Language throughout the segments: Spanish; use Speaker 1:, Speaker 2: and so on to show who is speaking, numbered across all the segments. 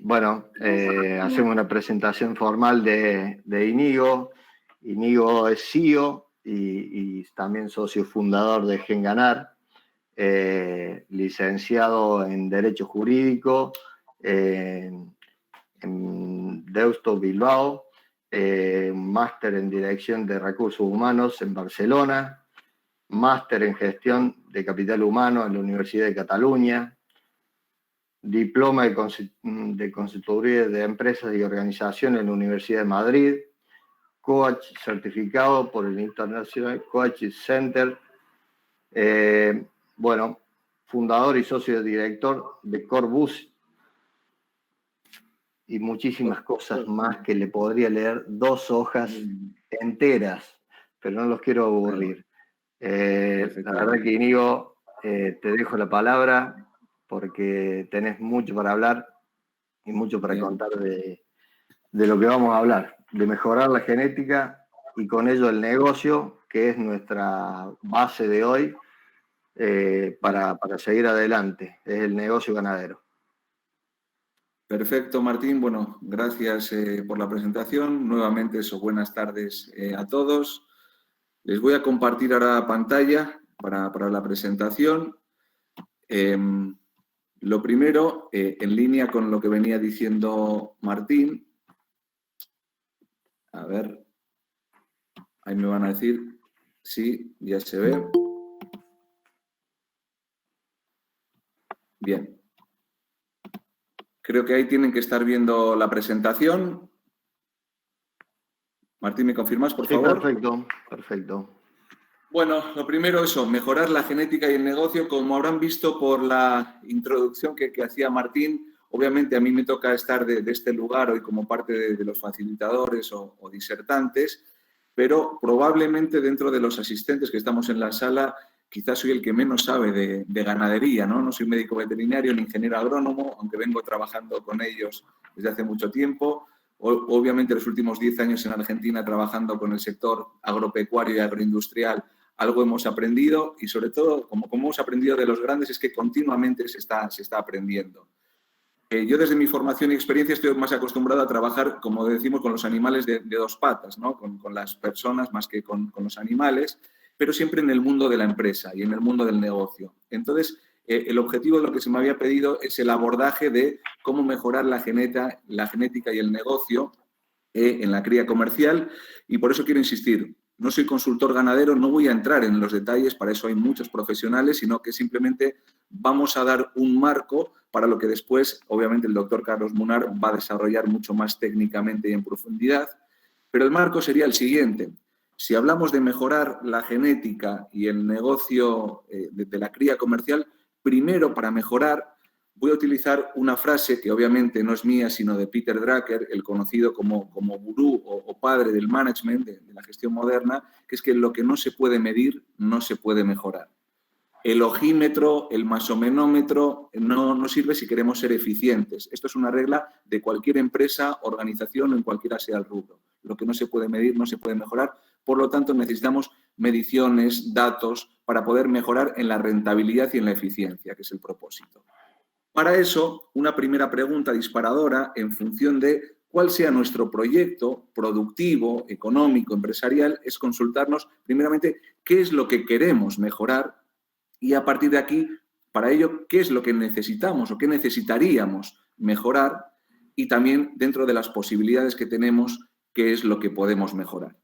Speaker 1: Bueno, hacemos una presentación formal de Íñigo. Íñigo es CEO y también socio fundador de Genganar, licenciado en Derecho Jurídico en Deusto Bilbao, máster en Dirección de Recursos Humanos en Barcelona, máster en Gestión de Capital Humano en la Universidad de Cataluña, diploma de consultoría de empresas y organizaciones en la Universidad de Madrid, coach certificado por el International Coaching Center, fundador y socio director de Corbus y muchísimas cosas más que le podría leer 2 hojas enteras, pero no los quiero aburrir. La verdad que, Íñigo, te dejo la palabra porque tenés mucho para hablar y mucho para contar de lo que vamos a hablar, de mejorar la genética y con ello el negocio, que es nuestra base de hoy para seguir adelante, es el negocio ganadero.
Speaker 2: Perfecto, Martín. Bueno, gracias por la presentación. Nuevamente, buenas tardes a todos. Les voy a compartir ahora pantalla para la presentación. Lo primero, en línea con lo que venía diciendo Martín, a ver, ahí me van a decir, sí, ya se ve. Bien. Creo que ahí tienen que estar viendo la presentación. Martín, ¿me confirmas, por favor?
Speaker 1: Perfecto.
Speaker 2: Bueno, lo primero eso, mejorar la genética y el negocio. Como habrán visto por la introducción que hacía Martín, obviamente a mí me toca estar de este lugar hoy como parte de los facilitadores o disertantes, pero probablemente dentro de los asistentes que estamos en la sala, quizás soy el que menos sabe de ganadería, ¿no? No soy médico veterinario ni ingeniero agrónomo, aunque vengo trabajando con ellos desde hace mucho tiempo. Obviamente los últimos 10 años en Argentina trabajando con el sector agropecuario y agroindustrial, algo hemos aprendido y sobre todo, como hemos aprendido de los grandes, es que continuamente se está aprendiendo. Yo desde mi formación y experiencia estoy más acostumbrado a trabajar, como decimos, con los animales de 2 patas, ¿no? Con las personas más que con los animales, pero siempre en el mundo de la empresa y en el mundo del negocio. Entonces, el objetivo de lo que se me había pedido es el abordaje de cómo mejorar la genética y el negocio en la cría comercial, y por eso quiero insistir. No soy consultor ganadero, no voy a entrar en los detalles, para eso hay muchos profesionales, sino que simplemente vamos a dar un marco para lo que después, obviamente, el doctor Carlos Munar va a desarrollar mucho más técnicamente y en profundidad. Pero el marco sería el siguiente. Si hablamos de mejorar la genética y el negocio de la cría comercial, primero para mejorar voy a utilizar una frase que obviamente no es mía, sino de Peter Drucker, el conocido como gurú o padre del management, de la gestión moderna, que es que lo que no se puede medir no se puede mejorar. El ojímetro, el masomenómetro no sirve si queremos ser eficientes. Esto es una regla de cualquier empresa, organización o en cualquiera sea el rubro. Lo que no se puede medir no se puede mejorar. Por lo tanto, necesitamos mediciones, datos, para poder mejorar en la rentabilidad y en la eficiencia, que es el propósito. Para eso, una primera pregunta disparadora en función de cuál sea nuestro proyecto productivo, económico, empresarial, es consultarnos primeramente qué es lo que queremos mejorar y a partir de aquí, para ello, qué es lo que necesitamos o qué necesitaríamos mejorar y también dentro de las posibilidades que tenemos, qué es lo que podemos mejorar.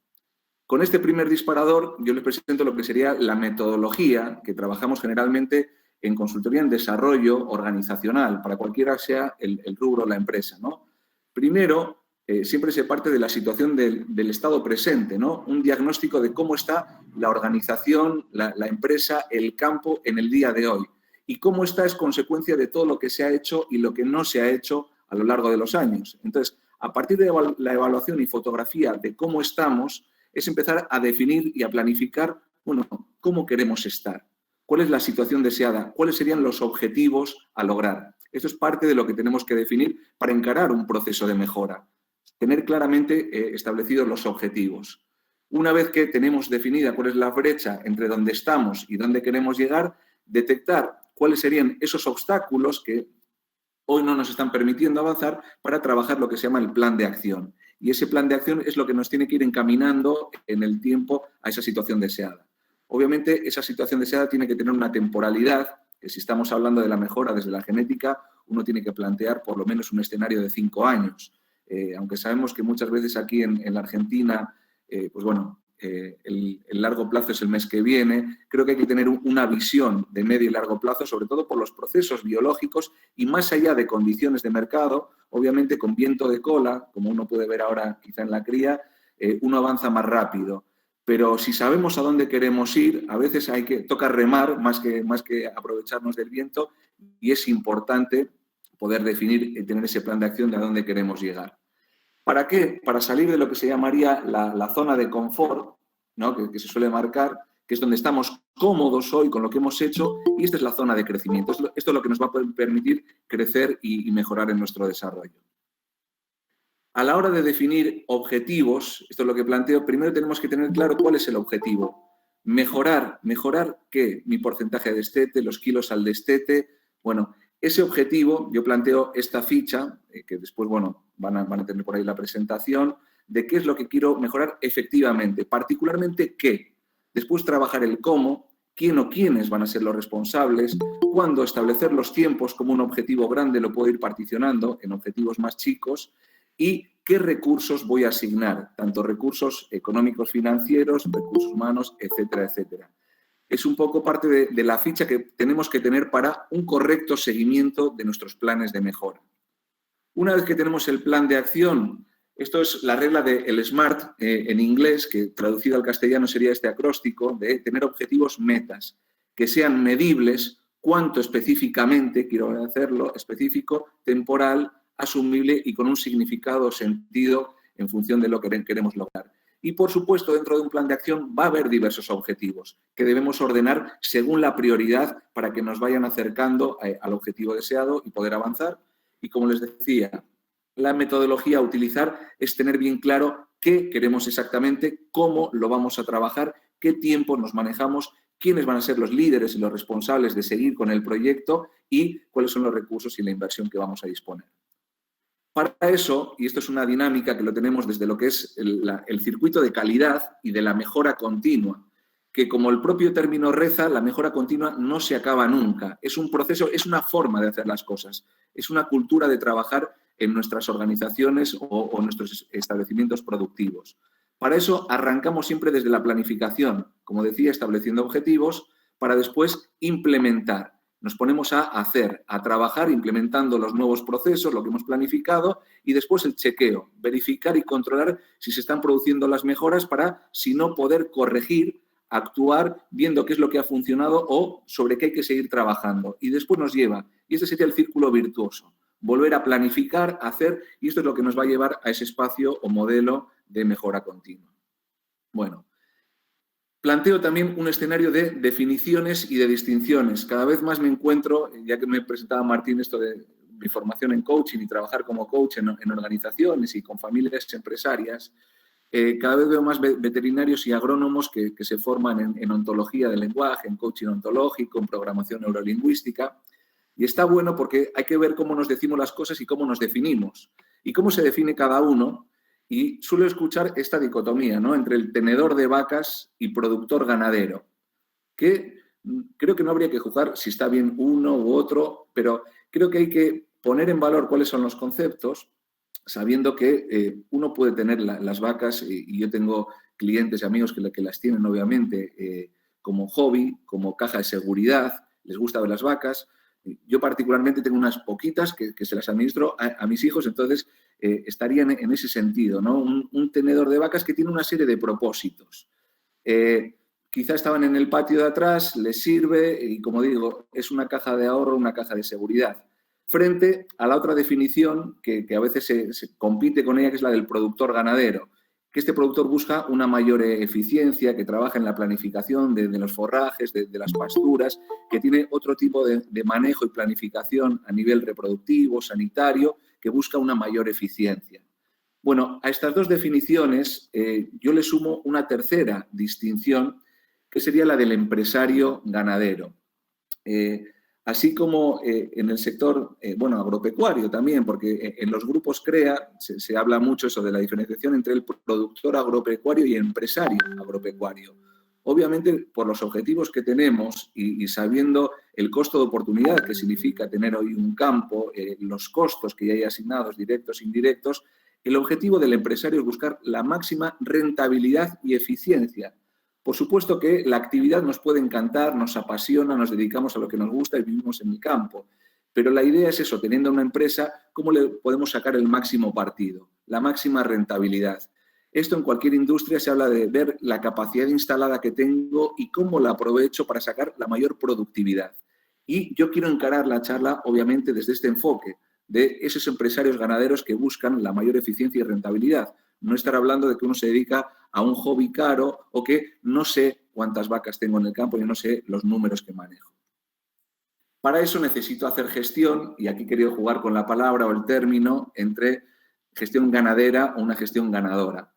Speaker 2: Con este primer disparador, yo les presento lo que sería la metodología que trabajamos generalmente en consultoría en desarrollo organizacional, para cualquiera sea el rubro, la empresa, ¿no? Primero, siempre se parte de la situación del estado presente, ¿no? Un diagnóstico de cómo está la organización, la empresa, el campo en el día de hoy. Y cómo está es consecuencia de todo lo que se ha hecho y lo que no se ha hecho a lo largo de los años. Entonces, a partir de la evaluación y fotografía de cómo estamos, es empezar a definir y a planificar, bueno, cómo queremos estar. ¿Cuál es la situación deseada? ¿Cuáles serían los objetivos a lograr? Esto es parte de lo que tenemos que definir para encarar un proceso de mejora. Tener claramente establecidos los objetivos. Una vez que tenemos definida cuál es la brecha entre dónde estamos y dónde queremos llegar, detectar cuáles serían esos obstáculos que hoy no nos están permitiendo avanzar para trabajar lo que se llama el plan de acción. Y ese plan de acción es lo que nos tiene que ir encaminando en el tiempo a esa situación deseada. Obviamente, esa situación deseada tiene que tener una temporalidad, que si estamos hablando de la mejora desde la genética, uno tiene que plantear por lo menos un escenario de 5 años. Aunque sabemos que muchas veces aquí en la Argentina, pues bueno, el largo plazo es el mes que viene, creo que hay que tener una visión de medio y largo plazo, sobre todo por los procesos biológicos y más allá de condiciones de mercado, obviamente con viento de cola, como uno puede ver ahora quizá en la cría, uno avanza más rápido. Pero si sabemos a dónde queremos ir, a veces toca remar más que aprovecharnos del viento y es importante poder definir y tener ese plan de acción de a dónde queremos llegar. ¿Para qué? Para salir de lo que se llamaría la zona de confort, ¿no? que se suele marcar, que es donde estamos cómodos hoy con lo que hemos hecho, y esta es la zona de crecimiento. Esto es lo que nos va a permitir crecer y mejorar en nuestro desarrollo. A la hora de definir objetivos, esto es lo que planteo, primero tenemos que tener claro cuál es el objetivo. ¿Mejorar qué? Mi porcentaje de destete, los kilos al destete. Bueno, ese objetivo, yo planteo esta ficha, que después, bueno, van a tener por ahí la presentación, de qué es lo que quiero mejorar efectivamente, particularmente qué. Después trabajar el cómo, quién o quiénes van a ser los responsables, cuándo establecer los tiempos como un objetivo grande, lo puedo ir particionando en objetivos más chicos, y qué recursos voy a asignar, tanto recursos económicos, financieros, recursos humanos, etcétera, etcétera. Es un poco parte de la ficha que tenemos que tener para un correcto seguimiento de nuestros planes de mejora. Una vez que tenemos el plan de acción, esto es la regla del SMART en inglés, que traducido al castellano sería este acróstico de tener objetivos metas, que sean medibles, cuánto específicamente quiero hacerlo, específico, temporal, asumible y con un significado o sentido en función de lo que queremos lograr. Y, por supuesto, dentro de un plan de acción va a haber diversos objetivos que debemos ordenar según la prioridad para que nos vayan acercando al objetivo deseado y poder avanzar. Y, como les decía, la metodología a utilizar es tener bien claro qué queremos exactamente, cómo lo vamos a trabajar, qué tiempo nos manejamos, quiénes van a ser los líderes y los responsables de seguir con el proyecto y cuáles son los recursos y la inversión que vamos a disponer. Para eso, y esto es una dinámica que lo tenemos desde lo que es el circuito de calidad y de la mejora continua, que como el propio término reza, la mejora continua no se acaba nunca. Es un proceso, es una forma de hacer las cosas, es una cultura de trabajar en nuestras organizaciones o nuestros establecimientos productivos. Para eso arrancamos siempre desde la planificación, como decía, estableciendo objetivos, para después implementar. Nos ponemos a hacer, a trabajar implementando los nuevos procesos, lo que hemos planificado, y después el chequeo, verificar y controlar si se están produciendo las mejoras para, si no, poder corregir, actuar viendo qué es lo que ha funcionado o sobre qué hay que seguir trabajando. Y después nos lleva, y este sería el círculo virtuoso, volver a planificar, hacer, y esto es lo que nos va a llevar a ese espacio o modelo de mejora continua. Bueno, planteo también un escenario de definiciones y de distinciones. Cada vez más me encuentro, ya que me presentaba Martín esto de mi formación en coaching y trabajar como coach en organizaciones y con familias empresarias, cada vez veo más veterinarios y agrónomos que se forman en ontología del lenguaje, en coaching ontológico, en programación neurolingüística. Y está bueno porque hay que ver cómo nos decimos las cosas y cómo nos definimos. Y cómo se define cada uno. Y suelo escuchar esta dicotomía, ¿no?, entre el tenedor de vacas y productor ganadero, que creo que no habría que juzgar si está bien uno u otro, pero creo que hay que poner en valor cuáles son los conceptos, sabiendo que uno puede tener las vacas, y yo tengo clientes y amigos que las tienen obviamente como hobby, como caja de seguridad, les gusta ver las vacas. Yo particularmente tengo unas poquitas que se las administro a mis hijos, entonces estarían en ese sentido, ¿no? Un tenedor de vacas que tiene una serie de propósitos. Quizá estaban en el patio de atrás, les sirve y, como digo, es una caja de ahorro, una caja de seguridad. Frente a la otra definición que a veces se compite con ella, que es la del productor ganadero, que este productor busca una mayor eficiencia, que trabaja en la planificación de los forrajes, de las pasturas, que tiene otro tipo de manejo y planificación a nivel reproductivo, sanitario, que busca una mayor eficiencia. Bueno, a estas dos definiciones yo le sumo una tercera distinción, que sería la del empresario ganadero. así como en el sector agropecuario también, porque en los grupos CREA se habla mucho eso de la diferenciación entre el productor agropecuario y el empresario agropecuario. Obviamente, por los objetivos que tenemos y sabiendo el costo de oportunidad que significa tener hoy un campo, los costos que ya hay asignados, directos e indirectos, el objetivo del empresario es buscar la máxima rentabilidad y eficiencia. Por supuesto que la actividad nos puede encantar, nos apasiona, nos dedicamos a lo que nos gusta y vivimos en el campo. Pero la idea es eso, teniendo una empresa, ¿cómo le podemos sacar el máximo partido, la máxima rentabilidad? Esto en cualquier industria se habla de ver la capacidad instalada que tengo y cómo la aprovecho para sacar la mayor productividad. Y yo quiero encarar la charla, obviamente, desde este enfoque de esos empresarios ganaderos que buscan la mayor eficiencia y rentabilidad. No estar hablando de que uno se dedica a un hobby caro o que no sé cuántas vacas tengo en el campo y no sé los números que manejo. Para eso necesito hacer gestión, y aquí he querido jugar con la palabra o el término entre gestión ganadera o una gestión ganadora.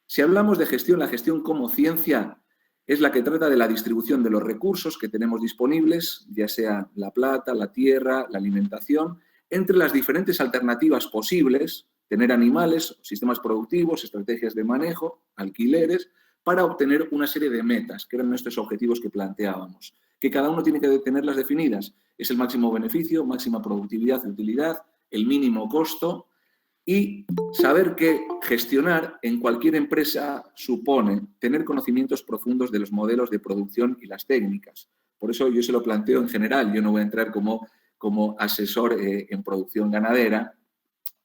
Speaker 2: Si hablamos de gestión, la gestión como ciencia es la que trata de la distribución de los recursos que tenemos disponibles, ya sea la plata, la tierra, la alimentación, entre las diferentes alternativas posibles, tener animales, sistemas productivos, estrategias de manejo, alquileres, para obtener una serie de metas, que eran nuestros objetivos que planteábamos, que cada uno tiene que tenerlas definidas. Es el máximo beneficio, máxima productividad y utilidad, el mínimo costo, y saber que gestionar en cualquier empresa supone tener conocimientos profundos de los modelos de producción y las técnicas. Por eso yo se lo planteo en general, yo no voy a entrar como asesor en producción ganadera,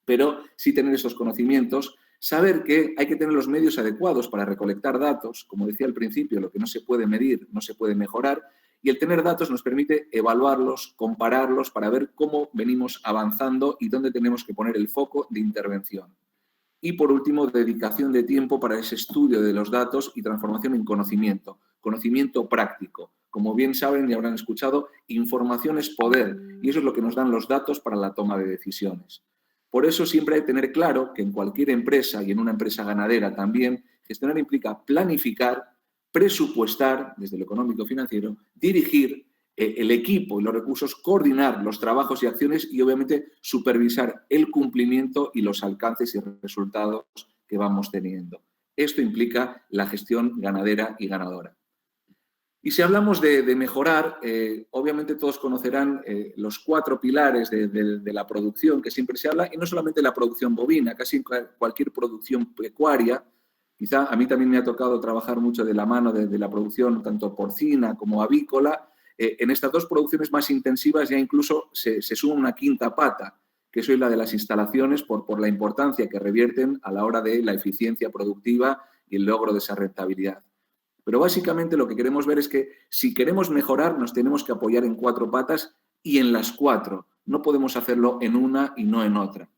Speaker 2: pero sí tener esos conocimientos, saber que hay que tener los medios adecuados para recolectar datos, como decía al principio, lo que no se puede medir no se puede mejorar, y el tener datos nos permite evaluarlos, compararlos para ver cómo venimos avanzando y dónde tenemos que poner el foco de intervención. Y por último, dedicación de tiempo para ese estudio de los datos y transformación en conocimiento, conocimiento práctico. Como bien saben y habrán escuchado, información es poder y eso es lo que nos dan los datos para la toma de decisiones. Por eso siempre hay que tener claro que en cualquier empresa y en una empresa ganadera también, gestionar implica planificar, presupuestar desde lo económico-financiero, dirigir el equipo y los recursos, coordinar los trabajos y acciones y obviamente supervisar el cumplimiento y los alcances y resultados que vamos teniendo. Esto implica la gestión ganadera y ganadora. Y si hablamos de mejorar, obviamente todos conocerán los 4 pilares de la producción que siempre se habla, y no solamente la producción bovina, casi cualquier producción pecuaria. Quizá a mí también me ha tocado trabajar mucho de la mano de la producción tanto porcina como avícola. En estas 2 producciones más intensivas ya incluso se suma una 5ª pata, que es la de las instalaciones por la importancia que revierten a la hora de la eficiencia productiva y el logro de esa rentabilidad. Pero básicamente lo que queremos ver es que si queremos mejorar nos tenemos que apoyar en 4 patas y en las 4. No podemos hacerlo en una y no en otra.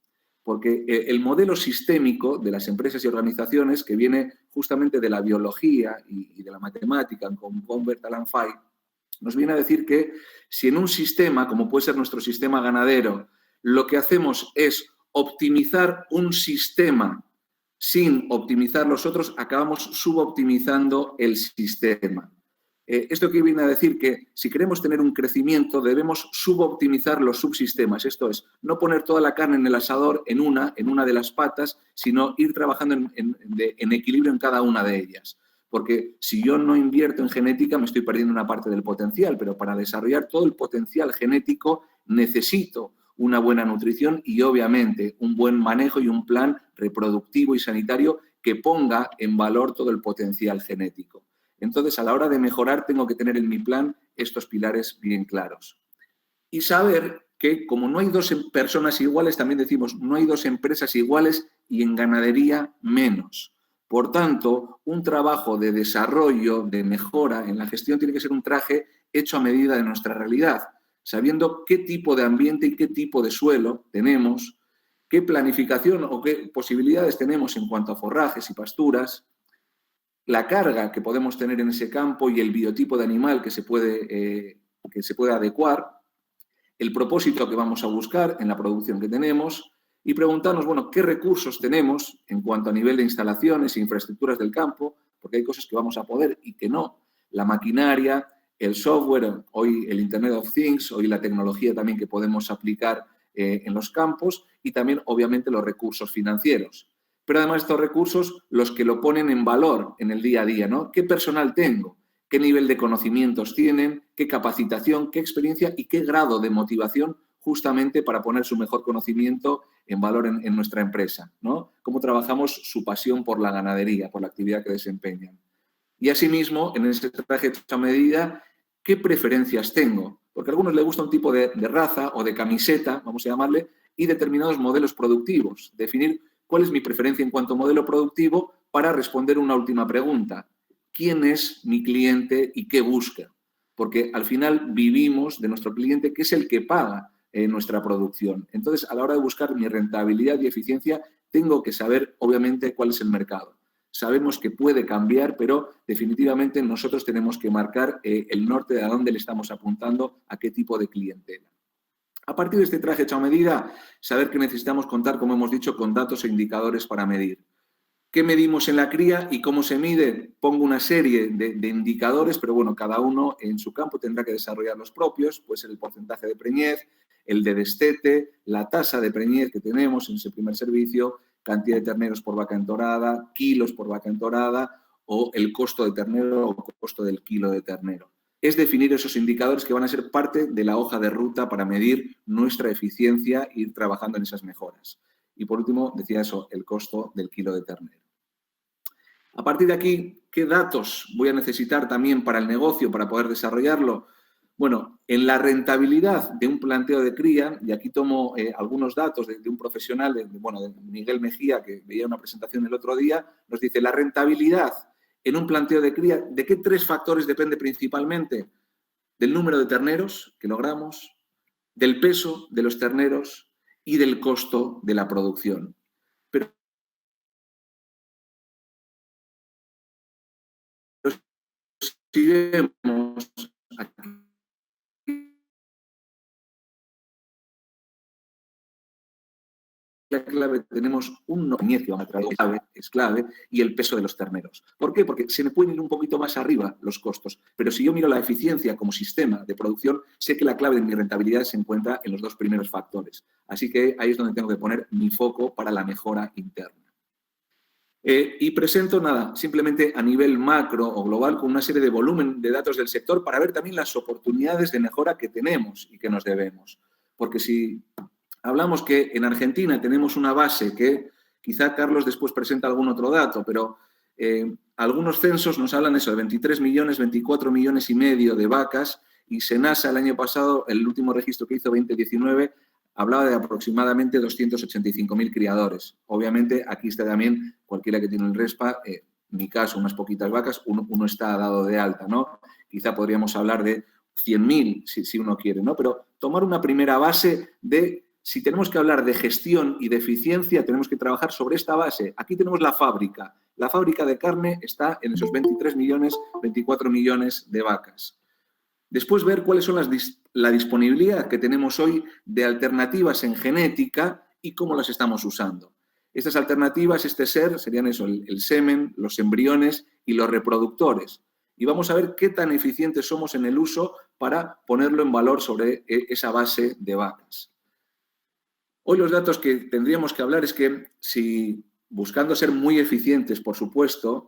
Speaker 2: Porque el modelo sistémico de las empresas y organizaciones, que viene justamente de la biología y de la matemática con Convert Alan Fay, nos viene a decir que si en un sistema, como puede ser nuestro sistema ganadero, lo que hacemos es optimizar un sistema sin optimizar los otros, acabamos suboptimizando el sistema. ¿Esto qué viene a decir? Que si queremos tener un crecimiento debemos suboptimizar los subsistemas. Esto es, no poner toda la carne en el asador en una de las patas, sino ir trabajando en equilibrio en cada una de ellas. Porque si yo no invierto en genética me estoy perdiendo una parte del potencial, pero para desarrollar todo el potencial genético necesito una buena nutrición y obviamente un buen manejo y un plan reproductivo y sanitario que ponga en valor todo el potencial genético. Entonces, a la hora de mejorar, tengo que tener en mi plan estos pilares bien claros. Y saber que, como no hay 2 personas iguales, también decimos, no hay 2 empresas iguales y en ganadería menos. Por tanto, un trabajo de desarrollo, de mejora en la gestión tiene que ser un traje hecho a medida de nuestra realidad, sabiendo qué tipo de ambiente y qué tipo de suelo tenemos, qué planificación o qué posibilidades tenemos en cuanto a forrajes y pasturas, la carga que podemos tener en ese campo y el biotipo de animal que se puede adecuar, el propósito que vamos a buscar en la producción que tenemos y preguntarnos, bueno, qué recursos tenemos en cuanto a nivel de instalaciones e infraestructuras del campo, porque hay cosas que vamos a poder y que no. La maquinaria, el software, hoy el Internet of Things, hoy la tecnología también que podemos aplicar en los campos y también, obviamente, los recursos financieros. Pero además estos recursos, los que lo ponen en valor en el día a día, ¿no? ¿Qué personal tengo? ¿Qué nivel de conocimientos tienen? ¿Qué capacitación? ¿Qué experiencia? ¿Y qué grado de motivación justamente para poner su mejor conocimiento en valor en nuestra empresa, ¿no? Cómo trabajamos su pasión por la ganadería, por la actividad que desempeñan. Y asimismo, en ese traje hecho a medida, ¿qué preferencias tengo? Porque a algunos les gusta un tipo de raza o de camiseta, vamos a llamarle, y determinados modelos productivos. Definir cuál es mi preferencia en cuanto a modelo productivo para responder una última pregunta. ¿Quién es mi cliente y qué busca? Porque al final vivimos de nuestro cliente, que es el que paga nuestra producción. Entonces, a la hora de buscar mi rentabilidad y eficiencia, tengo que saber, obviamente, cuál es el mercado. Sabemos que puede cambiar, pero definitivamente nosotros tenemos que marcar el norte de a dónde le estamos apuntando, a qué tipo de clientela. A partir de este traje hecho a medida, saber que necesitamos contar, como hemos dicho, con datos e indicadores para medir. ¿Qué medimos en la cría y cómo se mide? Pongo una serie de indicadores, pero bueno, cada uno en su campo tendrá que desarrollar los propios, pues el porcentaje de preñez, el de destete, la tasa de preñez que tenemos en ese primer servicio, cantidad de terneros por vaca entorada, kilos por vaca entorada o el costo de ternero o costo del kilo de ternero. Es definir esos indicadores que van a ser parte de la hoja de ruta para medir nuestra eficiencia e ir trabajando en esas mejoras. Y por último, decía eso, el costo del kilo de ternero. A partir de aquí, ¿qué datos voy a necesitar también para el negocio, para poder desarrollarlo? Bueno, en la rentabilidad de un planteo de cría, y aquí tomo algunos datos de un profesional, de Miguel Mejía, que veía una presentación el otro día, nos dice, la rentabilidad en un planteo de cría, ¿de qué 3 factores depende principalmente? Del número de terneros que logramos, del peso de los terneros y del costo de la producción. Pero si vemos aquí, la clave, tenemos un es clave, y el peso de los terneros. ¿Por qué? Porque se me pueden ir un poquito más arriba los costos, pero si yo miro la eficiencia como sistema de producción, sé que la clave de mi rentabilidad se encuentra en los 2 primeros factores. Así que ahí es donde tengo que poner mi foco para la mejora interna. Y presento nada, simplemente a nivel macro o global con una serie de volumen de datos del sector para ver también las oportunidades de mejora que tenemos y que nos debemos. Porque si hablamos que en Argentina tenemos una base que quizá Carlos después presenta algún otro dato, pero algunos censos nos hablan eso de 23 millones, 24 millones y medio de vacas y Senasa el año pasado, el último registro que hizo 2019, hablaba de aproximadamente 285.000 criadores. Obviamente, aquí está también cualquiera que tiene el RESPA, en mi caso, unas poquitas vacas, uno está dado de alta, ¿no? Quizá podríamos hablar de 100.000, si uno quiere, ¿no? Pero tomar una primera base de, si tenemos que hablar de gestión y de eficiencia, tenemos que trabajar sobre esta base. Aquí tenemos la fábrica. La fábrica de carne está en esos 23 millones, 24 millones de vacas. Después ver cuáles son la disponibilidad que tenemos hoy de alternativas en genética y cómo las estamos usando. Estas alternativas, serían eso, el semen, los embriones y los reproductores. Y vamos a ver qué tan eficientes somos en el uso para ponerlo en valor sobre esa base de vacas. Hoy los datos que tendríamos que hablar es que si, buscando ser muy eficientes, por supuesto,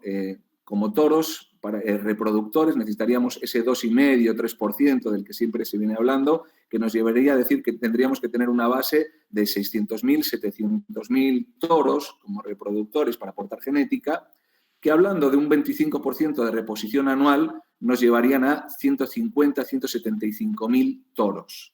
Speaker 2: como toros, para reproductores necesitaríamos ese 2,5-3% del que siempre se viene hablando, que nos llevaría a decir que tendríamos que tener una base de 600.000, 700.000 toros como reproductores para aportar genética, que hablando de un 25% de reposición anual nos llevarían a 150.000, 175.000 toros.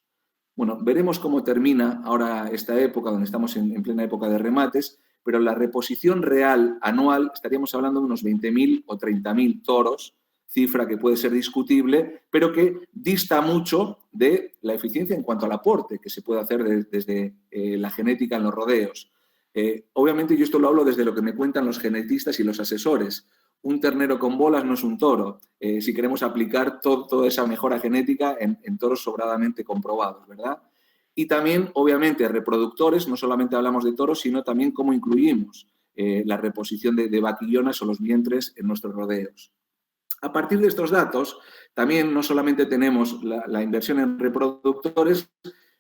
Speaker 2: Bueno, veremos cómo termina ahora esta época, donde estamos en plena época de remates, pero la reposición real anual estaríamos hablando de unos 20.000 o 30.000 toros, cifra que puede ser discutible, pero que dista mucho de la eficiencia en cuanto al aporte que se puede hacer desde la genética en los rodeos. Obviamente yo esto lo hablo desde lo que me cuentan los genetistas y los asesores. Un ternero con bolas no es un toro, si queremos aplicar toda esa mejora genética en toros sobradamente comprobados, ¿verdad? Y también, obviamente, reproductores, no solamente hablamos de toros, sino también cómo incluimos la reposición de vaquillonas o los vientres en nuestros rodeos. A partir de estos datos, también no solamente tenemos la inversión en reproductores,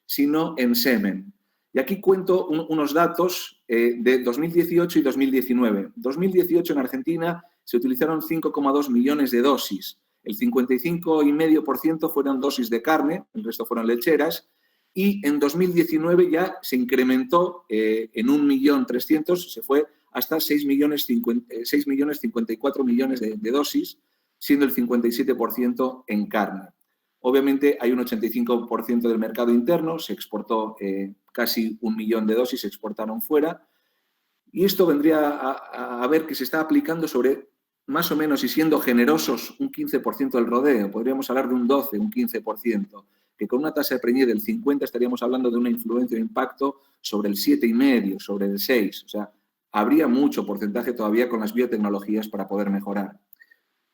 Speaker 2: sino en semen. Y aquí cuento unos datos de 2018 y 2019. 2018 en Argentina se utilizaron 5,2 millones de dosis. El 55,5% fueron dosis de carne, el resto fueron lecheras. Y en 2019 ya se incrementó en 1.300.000, se fue hasta 6.054 millones de dosis, siendo el 57% en carne. Obviamente hay un 85% del mercado interno, se exportó casi 1 millón de dosis, se exportaron fuera, y esto vendría a ver que se está aplicando sobre más o menos, y siendo generosos, un 15% del rodeo, podríamos hablar de un 12, un 15%, que con una tasa de preñez del 50 estaríamos hablando de una influencia o impacto sobre el 7,5, sobre el 6, o sea, habría mucho porcentaje todavía con las biotecnologías para poder mejorar.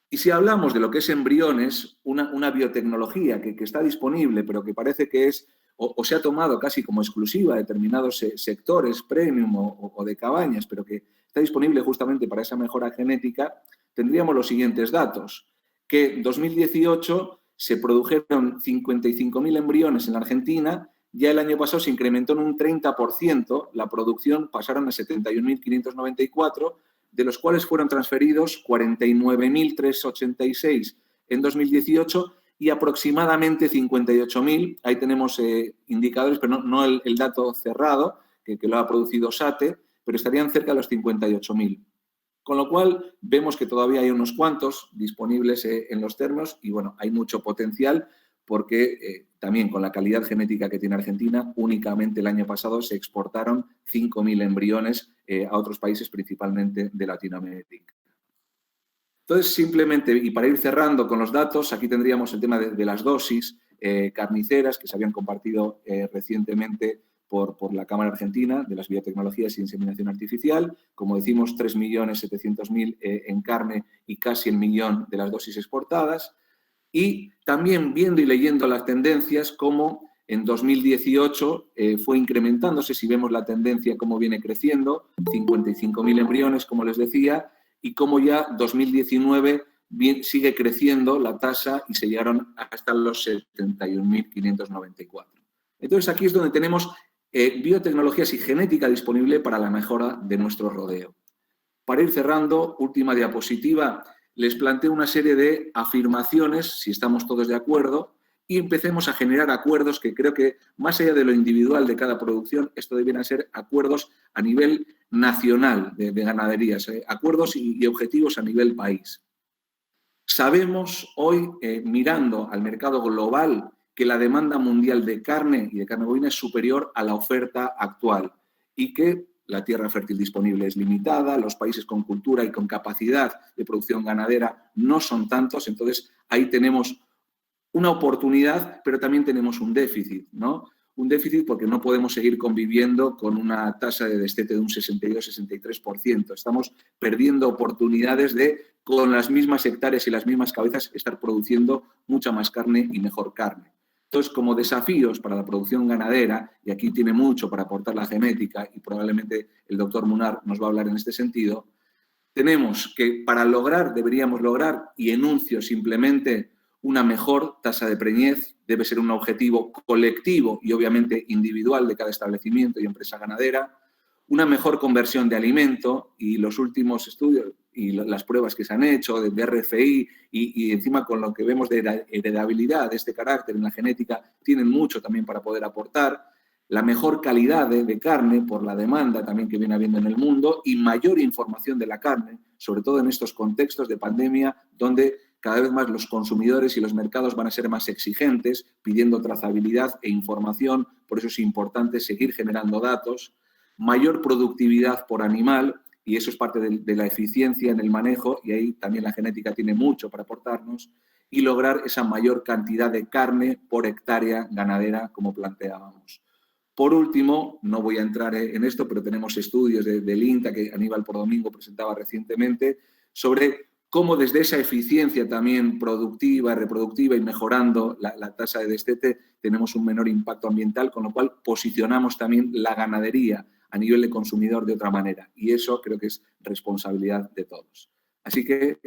Speaker 2: Y si hablamos de lo que es embriones, una biotecnología que está disponible, pero que parece que es o se ha tomado casi como exclusiva a determinados sectores premium o de cabañas, pero que está disponible justamente para esa mejora genética, tendríamos los siguientes datos, que en 2018 se produjeron 55.000 embriones en la Argentina, ya el año pasado se incrementó en un 30%, la producción pasaron a 71.594, de los cuales fueron transferidos 49.386 en 2018 y aproximadamente 58.000, ahí tenemos indicadores, pero no el dato cerrado, que lo ha producido SATE, pero estarían cerca de los 58.000. Con lo cual, vemos que todavía hay unos cuantos disponibles en los ternos y, bueno, hay mucho potencial porque también con la calidad genética que tiene Argentina, únicamente el año pasado se exportaron 5.000 embriones a otros países, principalmente de Latinoamérica. Entonces, simplemente, y para ir cerrando con los datos, aquí tendríamos el tema de las dosis carniceras que se habían compartido recientemente por la Cámara Argentina de las Biotecnologías y Inseminación Artificial. Como decimos, 3.700.000 en carne y casi el millón de las dosis exportadas. Y también viendo y leyendo las tendencias, como en 2018 fue incrementándose, si vemos la tendencia cómo viene creciendo, 55.000 embriones, como les decía, y cómo ya 2019 sigue creciendo la tasa y se llegaron hasta los 71.594. Entonces aquí es donde tenemos biotecnologías y genética disponible para la mejora de nuestro rodeo. Para ir cerrando, última diapositiva, les planteo una serie de afirmaciones, si estamos todos de acuerdo, y empecemos a generar acuerdos que creo que, más allá de lo individual de cada producción, esto debieran ser acuerdos a nivel nacional de ganaderías, acuerdos y objetivos a nivel país. Sabemos hoy, mirando al mercado global, que la demanda mundial de carne y de carne bovina es superior a la oferta actual y que la tierra fértil disponible es limitada, los países con cultura y con capacidad de producción ganadera no son tantos, entonces ahí tenemos una oportunidad, pero también tenemos un déficit, ¿no? Un déficit porque no podemos seguir conviviendo con una tasa de destete de un 62-63%. Estamos perdiendo oportunidades de, con las mismas hectáreas y las mismas cabezas, estar produciendo mucha más carne y mejor carne. Entonces, como desafíos para la producción ganadera, y aquí tiene mucho para aportar la genética, y probablemente el doctor Munar nos va a hablar en este sentido, tenemos que deberíamos lograr, y enuncio simplemente, una mejor tasa de preñez, debe ser un objetivo colectivo y obviamente individual de cada establecimiento y empresa ganadera, una mejor conversión de alimento, y los últimos estudios y las pruebas que se han hecho de RFI y encima con lo que vemos de heredabilidad de este carácter en la genética, tienen mucho también para poder aportar, la mejor calidad de carne por la demanda también que viene habiendo en el mundo y mayor información de la carne, sobre todo en estos contextos de pandemia donde cada vez más los consumidores y los mercados van a ser más exigentes, pidiendo trazabilidad e información, por eso es importante seguir generando datos, mayor productividad por animal, y eso es parte de la eficiencia en el manejo, y ahí también la genética tiene mucho para aportarnos, y lograr esa mayor cantidad de carne por hectárea ganadera, como planteábamos. Por último, no voy a entrar en esto, pero tenemos estudios del INTA que Aníbal Pordomingo presentaba recientemente sobre cómo desde esa eficiencia también productiva, reproductiva y mejorando la tasa de destete tenemos un menor impacto ambiental, con lo cual posicionamos también la ganadería a nivel de consumidor de otra manera. Y eso creo que es responsabilidad de todos. Así que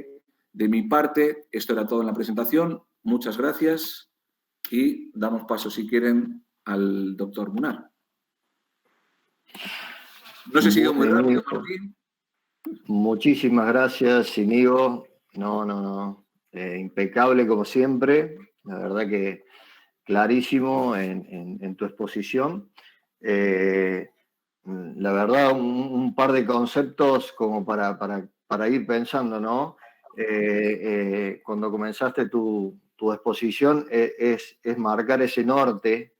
Speaker 2: De mi parte, esto era todo en la presentación. Muchas gracias y damos paso, si quieren, al doctor Munar. No sé si he ido muy rápido, Martín.
Speaker 1: Muchísimas gracias, Íñigo. No. Impecable como siempre. La verdad que clarísimo en tu exposición. La verdad, un par de conceptos como para ir pensando, ¿no? Cuando comenzaste tu exposición, es marcar ese norte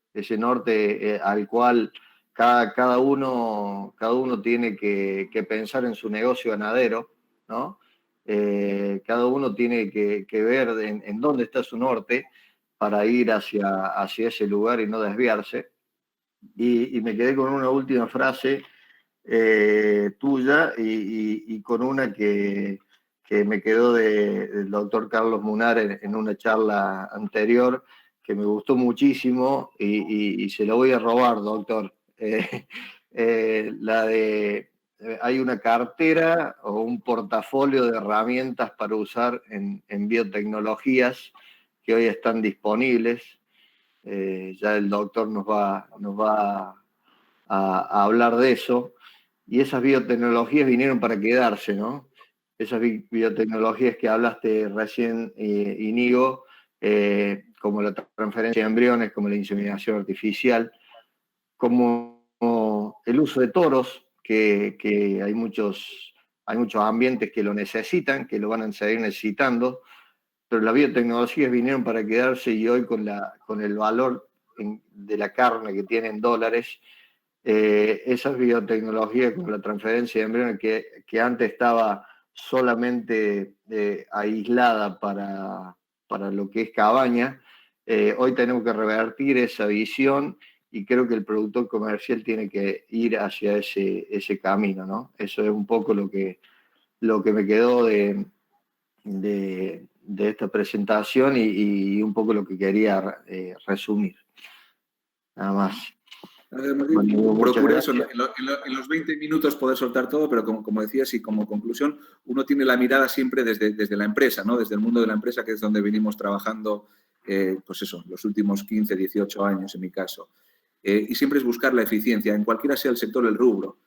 Speaker 1: al cual cada uno tiene que pensar en su negocio ganadero, ¿no? Cada uno tiene que ver en dónde está su norte para ir hacia ese lugar y no desviarse. Y me quedé con una última frase tuya y con una que me quedó del doctor Carlos Munar en una charla anterior, que me gustó muchísimo y se lo voy a robar, doctor. La de, hay una cartera o un portafolio de herramientas para usar en biotecnologías que hoy están disponibles. Ya el doctor nos va a hablar de eso. Y esas biotecnologías vinieron para quedarse, ¿no? Esas biotecnologías que hablaste recién, Íñigo, como la transferencia de embriones, como la inseminación artificial, como el uso de toros, que hay muchos ambientes que lo necesitan, que lo van a seguir necesitando, pero las biotecnologías vinieron para quedarse y hoy con el valor de la carne que tienen dólares, esas biotecnologías como la transferencia de embriones que antes estaba solamente aislada para lo que es cabaña, hoy tenemos que revertir esa visión y creo que el productor comercial tiene que ir hacia ese camino, ¿no? Eso es un poco lo que me quedó de esta presentación y un poco lo que quería resumir. Nada más.
Speaker 2: Procuré eso, en los 20 minutos poder soltar todo, pero como decías y como conclusión, uno tiene la mirada siempre desde la empresa, ¿no? Desde el mundo de la empresa, que es donde venimos trabajando, pues eso, los últimos 15, 18 años en mi caso. Y siempre es buscar la eficiencia, en cualquiera sea el sector o el rubro.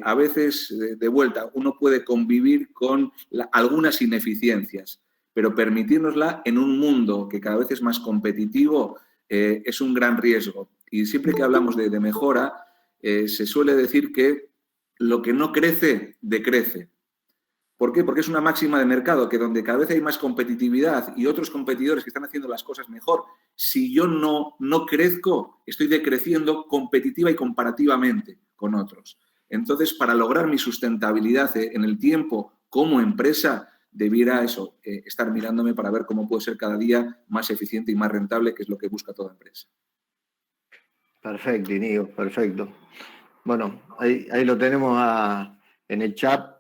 Speaker 2: A veces, de vuelta, uno puede convivir con algunas ineficiencias, pero permitírnosla en un mundo que cada vez es más competitivo es un gran riesgo. Y siempre que hablamos de mejora, se suele decir que lo que no crece, decrece. ¿Por qué? Porque es una máxima de mercado, que donde cada vez hay más competitividad y otros competidores que están haciendo las cosas mejor, si yo no crezco, estoy decreciendo competitiva y comparativamente con otros. Entonces, para lograr mi sustentabilidad en el tiempo como empresa, debiera estar mirándome para ver cómo puedo ser cada día más eficiente y más rentable, que es lo que busca toda empresa.
Speaker 1: Perfecto, Íñigo, perfecto. Bueno, ahí lo tenemos en el chat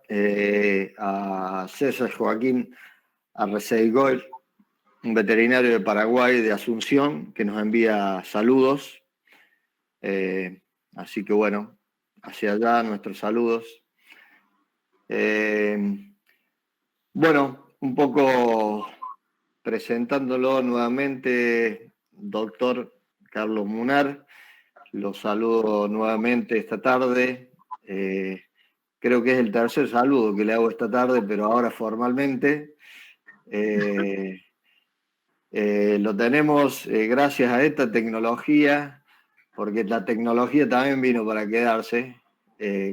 Speaker 1: a César Joaquín Arreceigoy, un veterinario de Paraguay, de Asunción, que nos envía saludos. Así que bueno, hacia allá nuestros saludos. Bueno, un poco presentándolo nuevamente, doctor Carlos Munar. Los saludo nuevamente esta tarde. Creo que es el tercer saludo que le hago esta tarde, pero ahora formalmente. Lo tenemos gracias a esta tecnología, porque la tecnología también vino para quedarse,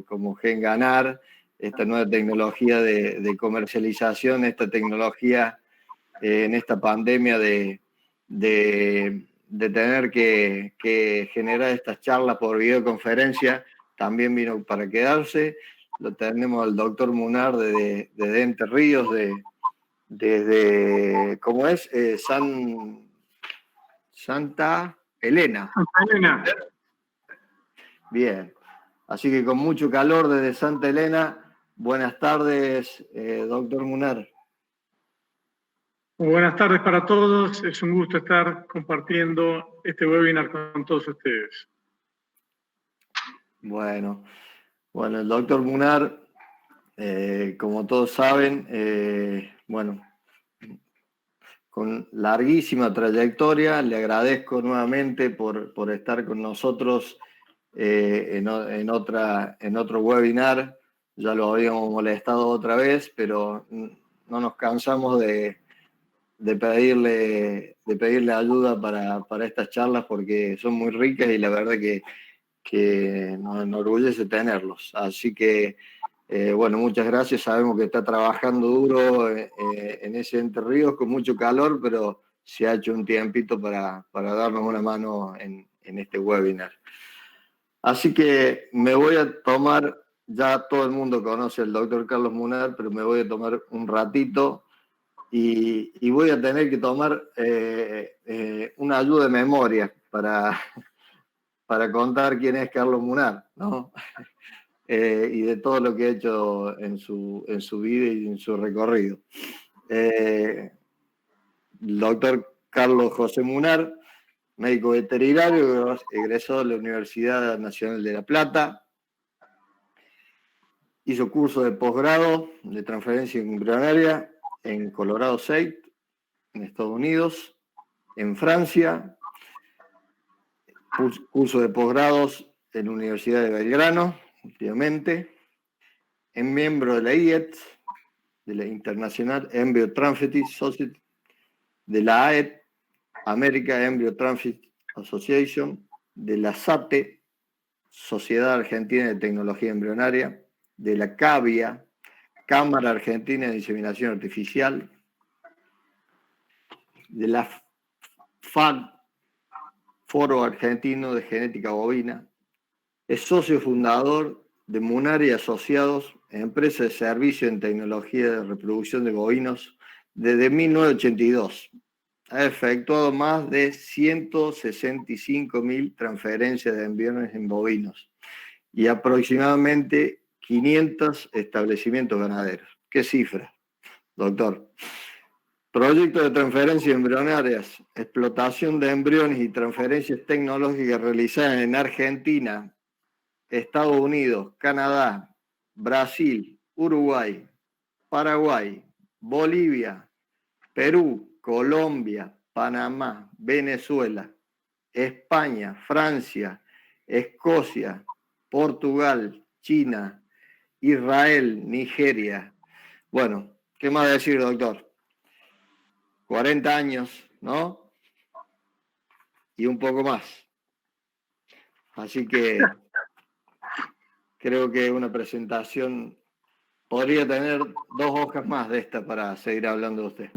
Speaker 1: como GenGanar, esta nueva tecnología de comercialización, esta tecnología en esta pandemia de tener que generar estas charlas por videoconferencia, también vino para quedarse. Lo tenemos al doctor Munar de Entre Ríos, desde, ¿cómo es? Santa Elena.
Speaker 3: Santa Elena.
Speaker 1: Bien. Así que con mucho calor desde Santa Elena. Buenas tardes, doctor Munar.
Speaker 3: Muy buenas tardes para todos. Es un gusto estar compartiendo este webinar con todos ustedes.
Speaker 1: Bueno, el doctor Munar, como todos saben, bueno, con larguísima trayectoria. Le agradezco nuevamente por estar con nosotros en otro webinar. Ya lo habíamos molestado otra vez, pero no nos cansamos de pedirle ayuda para estas charlas porque son muy ricas y la verdad que nos enorgullece tenerlos. Así que, bueno, muchas gracias. Sabemos que está trabajando duro en ese Entre Ríos con mucho calor, pero se ha hecho un tiempito para darnos una mano en este webinar. Así que me voy a tomar, ya todo el mundo conoce al doctor Carlos Munar, pero me voy a tomar un ratito y voy a tener que tomar una ayuda de memoria para contar quién es Carlos Munar, ¿no? Y de todo lo que ha hecho en su vida y en su recorrido. El doctor Carlos José Munar, médico veterinario, egresó de la Universidad Nacional de La Plata, hizo curso de posgrado de transferencia embrionaria en Colorado State, en Estados Unidos, en Francia, curso de posgrados en la Universidad de Belgrano, últimamente, es miembro de la IET, de la International Embryo Transfer Society, de la AET, American Embryo Transfer Association, de la SATE, Sociedad Argentina de Tecnología Embrionaria, de la CAVIA, Cámara Argentina de Inseminación Artificial, de la FAG, Foro Argentino de Genética Bovina. Es socio fundador de Munar y Asociados, empresa de servicio en tecnología de reproducción de bovinos, desde 1982. Ha efectuado más de 165.000 transferencias de embriones en bovinos y aproximadamente 500 establecimientos ganaderos. ¿Qué cifra, doctor? Proyectos de transferencias embrionarias, explotación de embriones y transferencias tecnológicas realizadas en Argentina, Estados Unidos, Canadá, Brasil, Uruguay, Paraguay, Bolivia, Perú, Colombia, Panamá, Venezuela, España, Francia, Escocia, Portugal, China, Israel, Nigeria. Bueno, ¿qué más decir, doctor? 40 años, ¿no? Y un poco más. Así que creo que una presentación podría tener 2 hojas más de esta para seguir hablando de usted.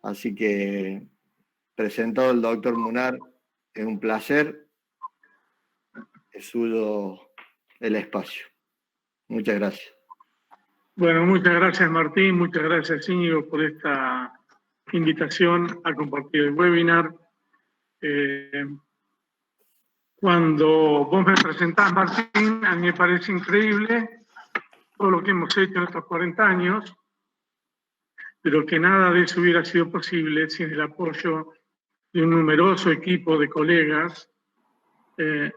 Speaker 1: Así que, presentado el doctor Munar, es un placer. Es suyo el espacio. Muchas gracias.
Speaker 3: Bueno, muchas gracias Martín, muchas gracias Íñigo por esta invitación a compartir el webinar. Cuando vos me presentás, Martín, a mí me parece increíble todo lo que hemos hecho en estos 40 años, pero que nada de eso hubiera sido posible sin el apoyo de un numeroso equipo de colegas que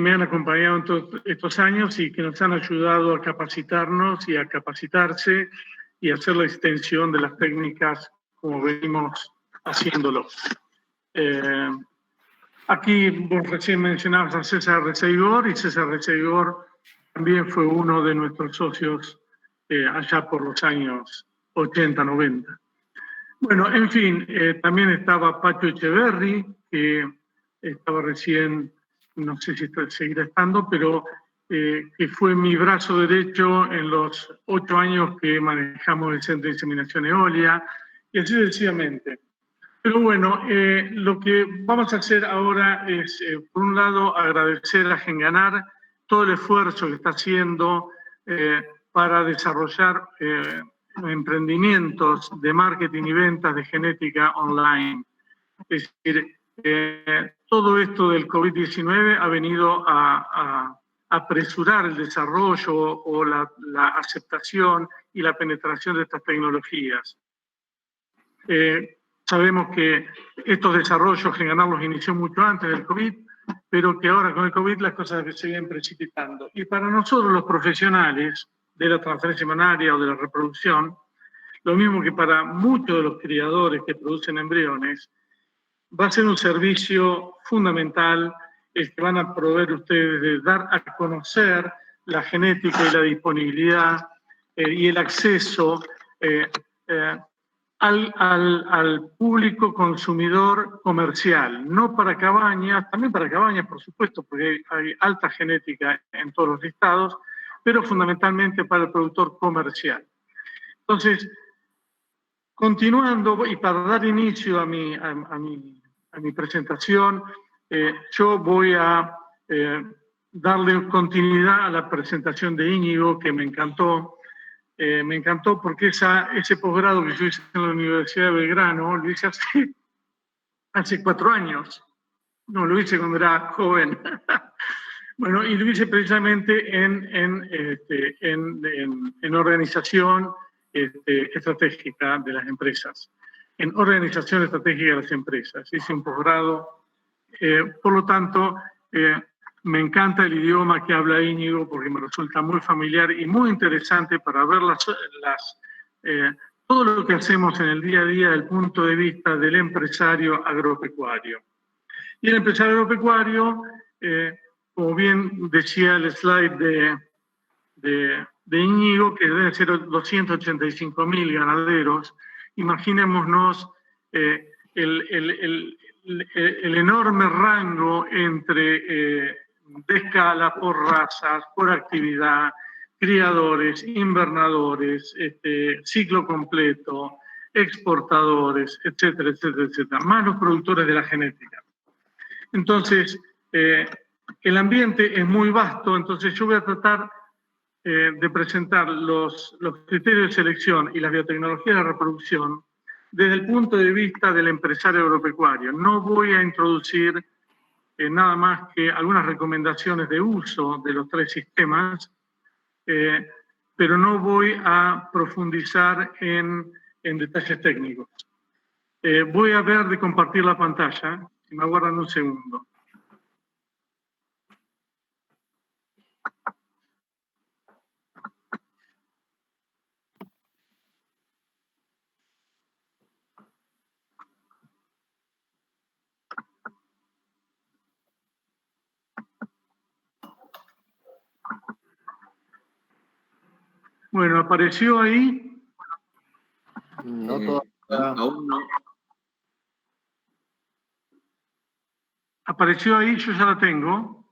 Speaker 3: me han acompañado en todos estos años y que nos han ayudado a capacitarnos y a capacitarse y a hacer la extensión de las técnicas como venimos haciéndolo. Aquí vos recién mencionabas a César Receigor, y César Receigor también fue uno de nuestros socios allá por los años 80, 90. Bueno, en fin, también estaba Pacho Echeverri, que estaba recién, no sé si seguirá estando, pero que fue mi brazo derecho en los 8 años que manejamos el Centro de Inseminación Eolia, y así sucesivamente. Pero bueno, lo que vamos a hacer ahora es, por un lado, agradecer a Genganar todo el esfuerzo que está haciendo para desarrollar emprendimientos de marketing y ventas de genética online. Es decir, todo esto del COVID-19 ha venido a apresurar el desarrollo o la aceptación y la penetración de estas tecnologías. Sabemos que estos desarrollos Genganar los inició mucho antes del COVID, pero que ahora con el COVID las cosas se vienen precipitando. Y para nosotros los profesionales de la transferencia embrionaria o de la reproducción, lo mismo que para muchos de los criadores que producen embriones, va a ser un servicio fundamental el que van a proveer ustedes de dar a conocer la genética y la disponibilidad y el acceso al público consumidor comercial, no para cabañas, también para cabañas, por supuesto, porque hay alta genética en todos los estados, pero fundamentalmente para el productor comercial. Entonces, continuando y para dar inicio a mi presentación, yo voy a darle continuidad a la presentación de Íñigo, que me encantó. Me encantó porque ese posgrado que yo hice en la Universidad de Belgrano lo hice hace 4 años. No, lo hice cuando era joven. Bueno, y lo hice precisamente en organización estratégica de las empresas, en organización estratégica de las empresas. Hice un posgrado, por lo tanto, me encanta el idioma que habla Íñigo porque me resulta muy familiar y muy interesante para ver todo lo que hacemos en el día a día desde el punto de vista del empresario agropecuario. Y el empresario agropecuario, como bien decía el slide de Íñigo, que deben ser 285.000 ganaderos, imaginémonos el enorme rango entre de escala por razas, por actividad, criadores, invernadores, ciclo completo, exportadores, etcétera, etcétera, etcétera, más los productores de la genética. Entonces, el ambiente es muy vasto, entonces yo voy a tratar de presentar los criterios de selección y las biotecnologías de reproducción desde el punto de vista del empresario agropecuario. No voy a introducir nada más que algunas recomendaciones de uso de los 3 sistemas, pero no voy a profundizar en detalles técnicos. Voy a ver de compartir la pantalla, si me aguardan un segundo. Bueno, ¿apareció ahí?
Speaker 1: No todavía.
Speaker 2: Aún no.
Speaker 3: ¿Apareció ahí? Yo ya la tengo.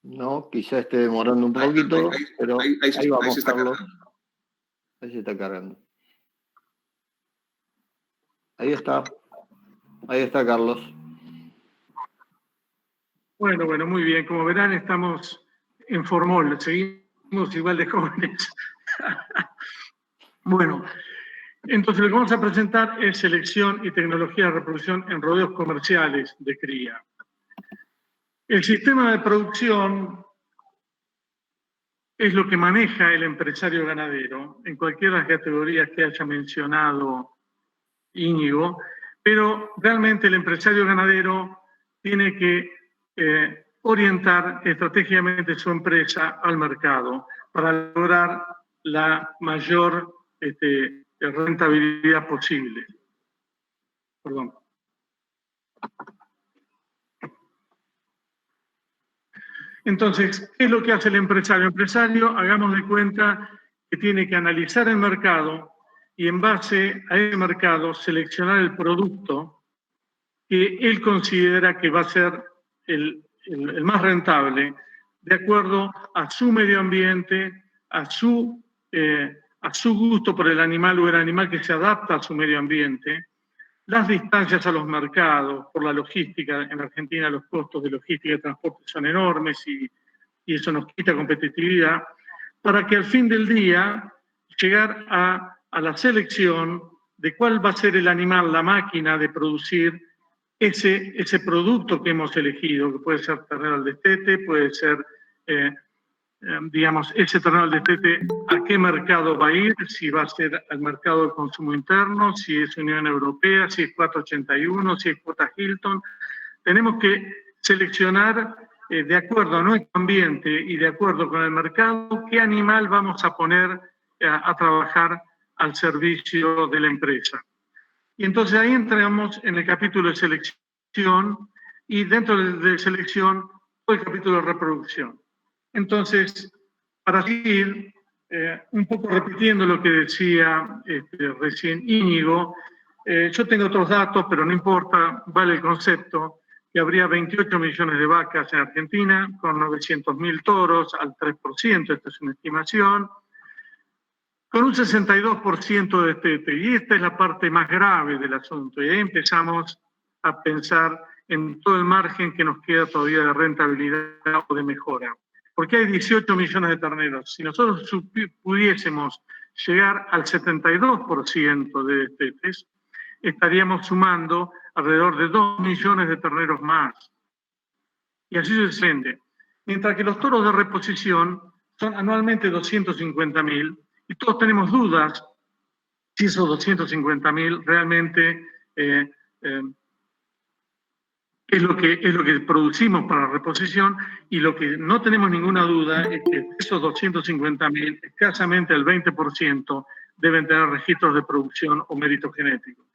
Speaker 1: No, quizá esté demorando un poquito, pero ahí vamos, Carlos. Ahí se está cargando. Ahí está. Ahí está, Carlos.
Speaker 3: Bueno, muy bien. Como verán, estamos en formol, seguimos igual de jóvenes. Bueno, entonces lo que vamos a presentar es selección y tecnología de reproducción en rodeos comerciales de cría. El sistema de producción es lo que maneja el empresario ganadero en cualquiera de las categorías que haya mencionado Íñigo, pero realmente el empresario ganadero tiene que orientar estratégicamente su empresa al mercado para lograr la mayor rentabilidad posible. Perdón. Entonces, ¿qué es lo que hace el empresario? El empresario, hagamos de cuenta que tiene que analizar el mercado y en base a ese mercado seleccionar el producto que él considera que va a ser el más rentable de acuerdo a su medio ambiente, a su gusto por el animal o el animal que se adapta a su medio ambiente, las distancias a los mercados, por la logística. En Argentina los costos de logística y transporte son enormes y eso nos quita competitividad, para que al fin del día llegar a la selección de cuál va a ser el animal, la máquina de producir ese producto que hemos elegido, que puede ser ternero al destete, puede ser, digamos, ese ternero al destete, a qué mercado va a ir, si va a ser al mercado de consumo interno, si es Unión Europea, si es 481, si es cuota Hilton. Tenemos que seleccionar de acuerdo a nuestro ambiente y de acuerdo con el mercado, qué animal vamos a poner a trabajar al servicio de la empresa. Y entonces ahí entramos en el capítulo de selección y dentro de selección todo el capítulo de reproducción. Entonces, para seguir, un poco repitiendo lo que decía recién Íñigo, yo tengo otros datos, pero no importa, vale el concepto, que habría 28 millones de vacas en Argentina, con 900.000 toros al 3%, esta es una estimación, con un 62% de destete. Y esta es la parte más grave del asunto. Y ahí empezamos a pensar en todo el margen que nos queda todavía de rentabilidad o de mejora. Porque hay 18 millones de terneros. Si nosotros pudiésemos llegar al 72% de destetes, estaríamos sumando alrededor de 2 millones de terneros más. Y así sucesivamente. Mientras que los toros de reposición son anualmente 250.000, y todos tenemos dudas si esos 250.000 realmente es lo que producimos para la reposición, y lo que no tenemos ninguna duda es que esos 250.000, escasamente el 20%, deben tener registros de producción o mérito genético.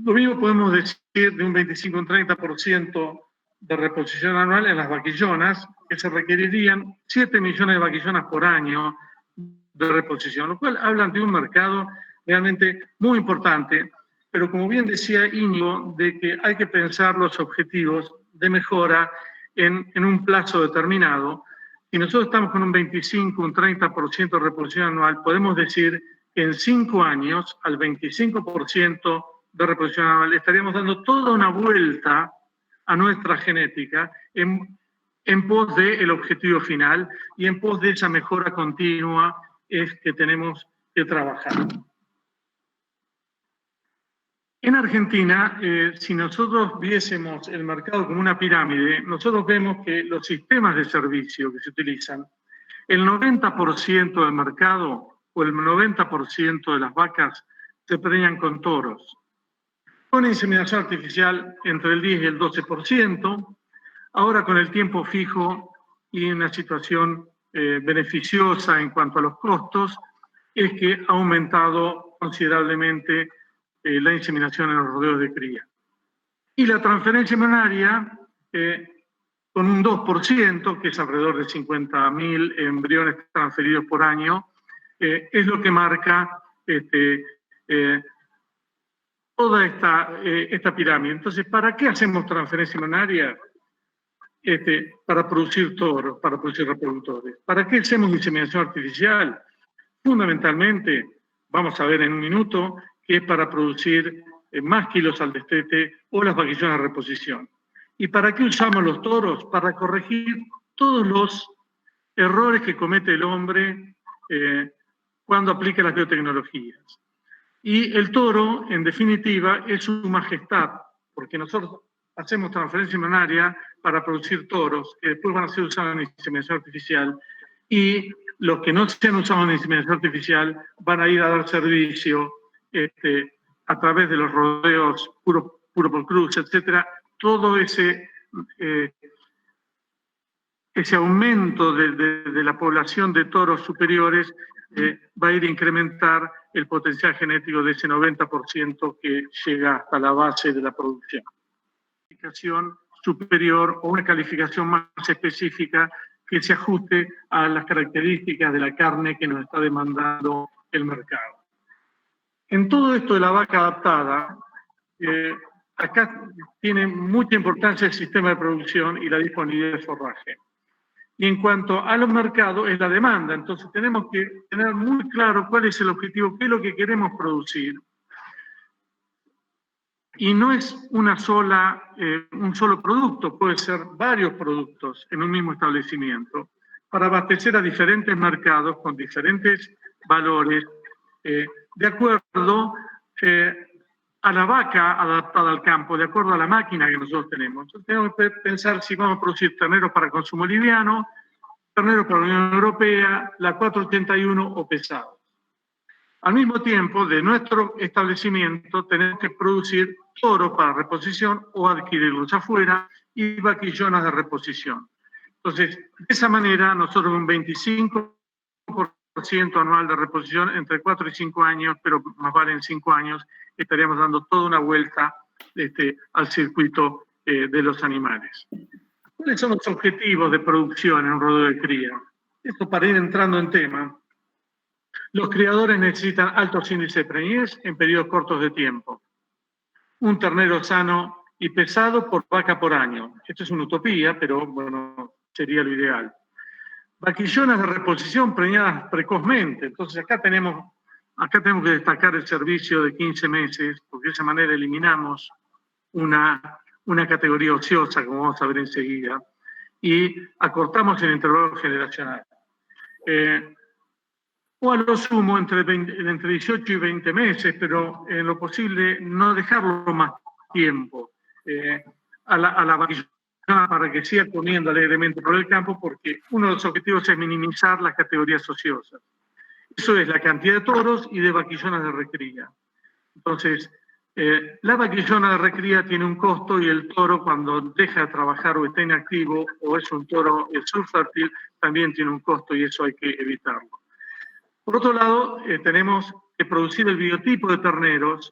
Speaker 3: Lo mismo podemos decir de un 25 o un 30% de reposición anual en las vaquillonas, que se requerirían 7 millones de vaquillonas por año de reposición, lo cual habla de un mercado realmente muy importante, pero como bien decía Íñigo, de que hay que pensar los objetivos de mejora en un plazo determinado. Si nosotros estamos con un 25, un 30% de reposición anual, podemos decir que en 5 años, al 25% de reposición anual, estaríamos dando toda una vuelta a nuestra genética en pos del objetivo final y en pos de esa mejora continua que tenemos que trabajar. En Argentina, si nosotros viésemos el mercado como una pirámide, nosotros vemos que los sistemas de servicio que se utilizan, el 90% del mercado o el 90% de las vacas se preñan con toros. Con inseminación artificial entre el 10 y el 12%, ahora con el tiempo fijo y en una situación beneficiosa en cuanto a los costos, es que ha aumentado considerablemente la inseminación en los rodeos de cría. Y la transferencia embrionaria, con un 2%, que es alrededor de 50.000 embriones transferidos por año, es lo que marca toda esta pirámide. Entonces, ¿para qué hacemos transferencia embrionaria? Para producir toros, para producir reproductores. ¿Para qué hacemos inseminación artificial? Fundamentalmente, vamos a ver en un minuto, que es para producir más kilos al destete o las vaquillonas de reposición. ¿Y para qué usamos los toros? Para corregir todos los errores que comete el hombre cuando aplica las biotecnologías. Y el toro, en definitiva, es su majestad, porque nosotros hacemos transferencia embrionaria para producir toros que después van a ser usados en inseminación artificial, y los que no se han usado en inseminación artificial van a ir a dar servicio a través de los rodeos puro por cruz, etcétera. Todo ese aumento de la población de toros superiores va a ir a incrementar el potencial genético de ese 90% que llega hasta la base de la producción. Calificación superior o una calificación más específica que se ajuste a las características de la carne que nos está demandando el mercado. En todo esto de la vaca adaptada, acá tiene mucha importancia el sistema de producción y la disponibilidad de forraje. Y en cuanto a los mercados, es la demanda. Entonces tenemos que tener muy claro cuál es el objetivo, qué es lo que queremos producir. Y no es un solo producto, puede ser varios productos en un mismo establecimiento, para abastecer a diferentes mercados con diferentes valores, de acuerdo a la vaca adaptada al campo, de acuerdo a la máquina que nosotros tenemos. Entonces tenemos que pensar si vamos a producir terneros para consumo liviano, terneros para la Unión Europea, la 481 o pesados. Al mismo tiempo, de nuestro establecimiento tenemos que producir toros para reposición o adquirirlos afuera y vaquillonas de reposición. Entonces, de esa manera, nosotros un 25% anual de reposición entre 4 y 5 años, pero más vale en 5 años, estaríamos dando toda una vuelta al circuito de los animales. ¿Cuáles son los objetivos de producción en un rodeo de cría? Esto para ir entrando en tema. Los criadores necesitan altos índices de preñez en periodos cortos de tiempo. Un ternero sano y pesado por vaca por año. Esto es una utopía, pero bueno, sería lo ideal. Vaquillonas de reposición preñadas precozmente. Entonces acá tenemos que destacar el servicio de 15 meses, porque de esa manera eliminamos una categoría ociosa, como vamos a ver enseguida, y acortamos el intervalo generacional. O a lo sumo entre 18 y 20 meses, pero en lo posible no dejarlo más tiempo a la vaquillona para que siga comiendo alegremente por el campo, porque uno de los objetivos es minimizar las categorías ociosas. Eso es la cantidad de toros y de vaquillonas de recría. Entonces, la vaquillona de recría tiene un costo y el toro, cuando deja de trabajar o está inactivo o es un toro subfértil, también tiene un costo y eso hay que evitarlo. Por otro lado, tenemos que producir el biotipo de terneros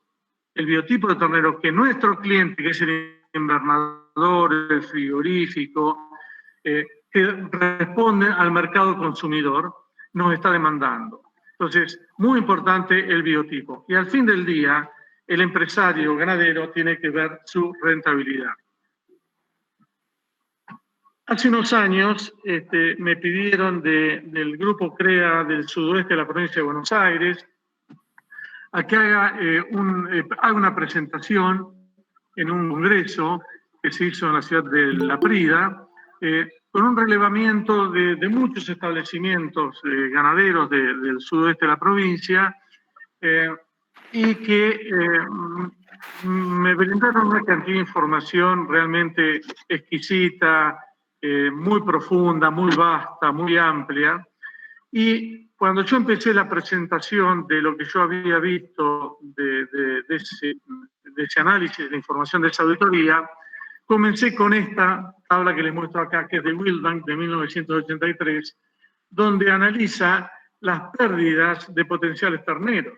Speaker 3: que nuestro cliente, que es el invernador, el frigorífico, que responde al mercado consumidor, nos está demandando. Entonces, muy importante el biotipo. Y al fin del día, el empresario ganadero tiene que ver su rentabilidad. Hace unos años me pidieron del grupo CREA del sudoeste de la provincia de Buenos Aires a que haga una presentación en un congreso que se hizo en la ciudad de La Prida, con un relevamiento de muchos establecimientos ganaderos del sudoeste de la provincia, y que me brindaron una cantidad de información realmente exquisita, muy profunda, muy vasta, muy amplia. Y cuando yo empecé la presentación de lo que yo había visto de ese análisis de información de esa auditoría, comencé con esta tabla que les muestro acá, que es de Wildbank de 1983, donde analiza las pérdidas de potenciales terneros.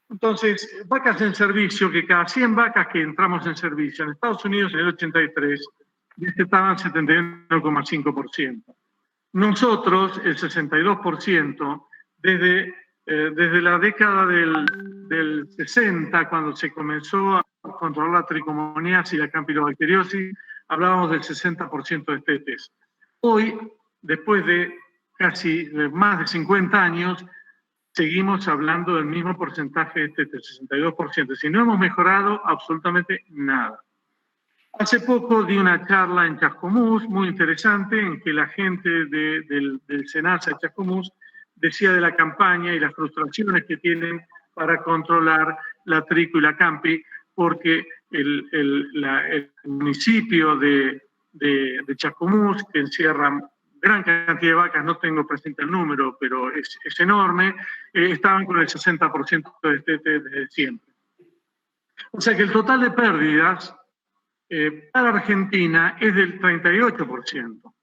Speaker 3: Entonces, vacas en servicio, que cada 100 vacas que entramos en servicio en Estados Unidos en el 83, destetaban 71,5%. Nosotros, el 62%, desde la década del 60, cuando se comenzó a controlar la tricomoniasis y la campylobacteriosis, hablábamos del 60% de estetes. Hoy, después de más de 50 años, seguimos hablando del mismo porcentaje de estetes, 62%. Si no hemos mejorado absolutamente nada. Hace poco di una charla en Chascomús, muy interesante, en que la gente del SENASA de Chascomús decía de la campaña y las frustraciones que tienen para controlar la trico y la campi, porque el municipio de Chascomús, que encierra gran cantidad de vacas, no tengo presente el número, pero es enorme, estaban con el 60% de estete desde siempre. O sea que el total de pérdidas para Argentina es del 38%.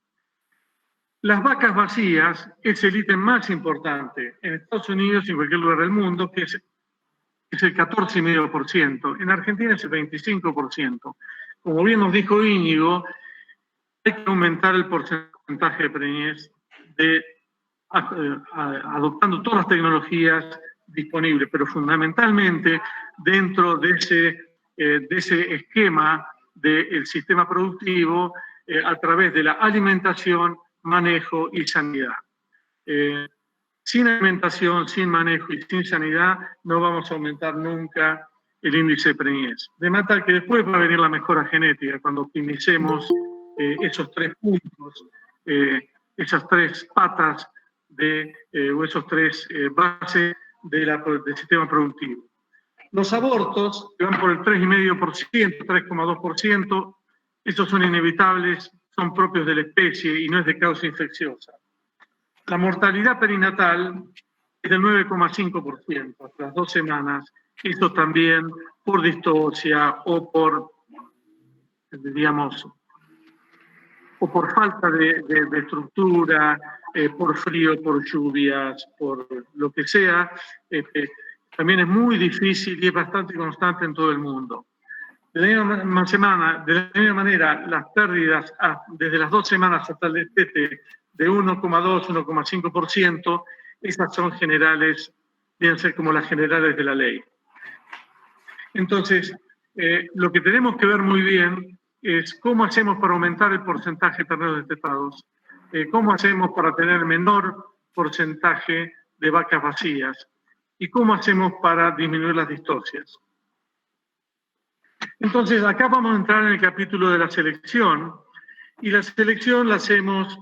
Speaker 3: Las vacas vacías es el ítem más importante en Estados Unidos y en cualquier lugar del mundo, que es el 14,5%. En Argentina es el 25%. Como bien nos dijo Íñigo, hay que aumentar el porcentaje de preñez adoptando todas las tecnologías disponibles, pero fundamentalmente dentro de ese esquema del sistema productivo a través de la alimentación, manejo y sanidad. Sin alimentación, sin manejo y sin sanidad no vamos a aumentar nunca el índice de preñez. De manera tal que después va a venir la mejora genética cuando optimicemos esos 3 puntos, esas 3 patas o esos 3 bases del sistema productivo. Los abortos, que van por el 3,5%, 3,2%, estos son inevitables, son propios de la especie y no es de causa infecciosa. La mortalidad perinatal es del 9,5% hasta las 2 semanas, esto también por distocia o por, digamos, o por falta de estructura, por frío, por lluvias, por lo que sea, también es muy difícil y es bastante constante en todo el mundo. De la misma manera, las pérdidas desde las 2 semanas hasta el destete de 1,2, 1,5%, esas son generales, deben ser como las generales de la ley. Entonces, lo que tenemos que ver muy bien es cómo hacemos para aumentar el porcentaje de terneros destetados, cómo hacemos para tener menor porcentaje de vacas vacías y cómo hacemos para disminuir las distocias. Entonces, acá vamos a entrar en el capítulo de la selección, y la selección la hacemos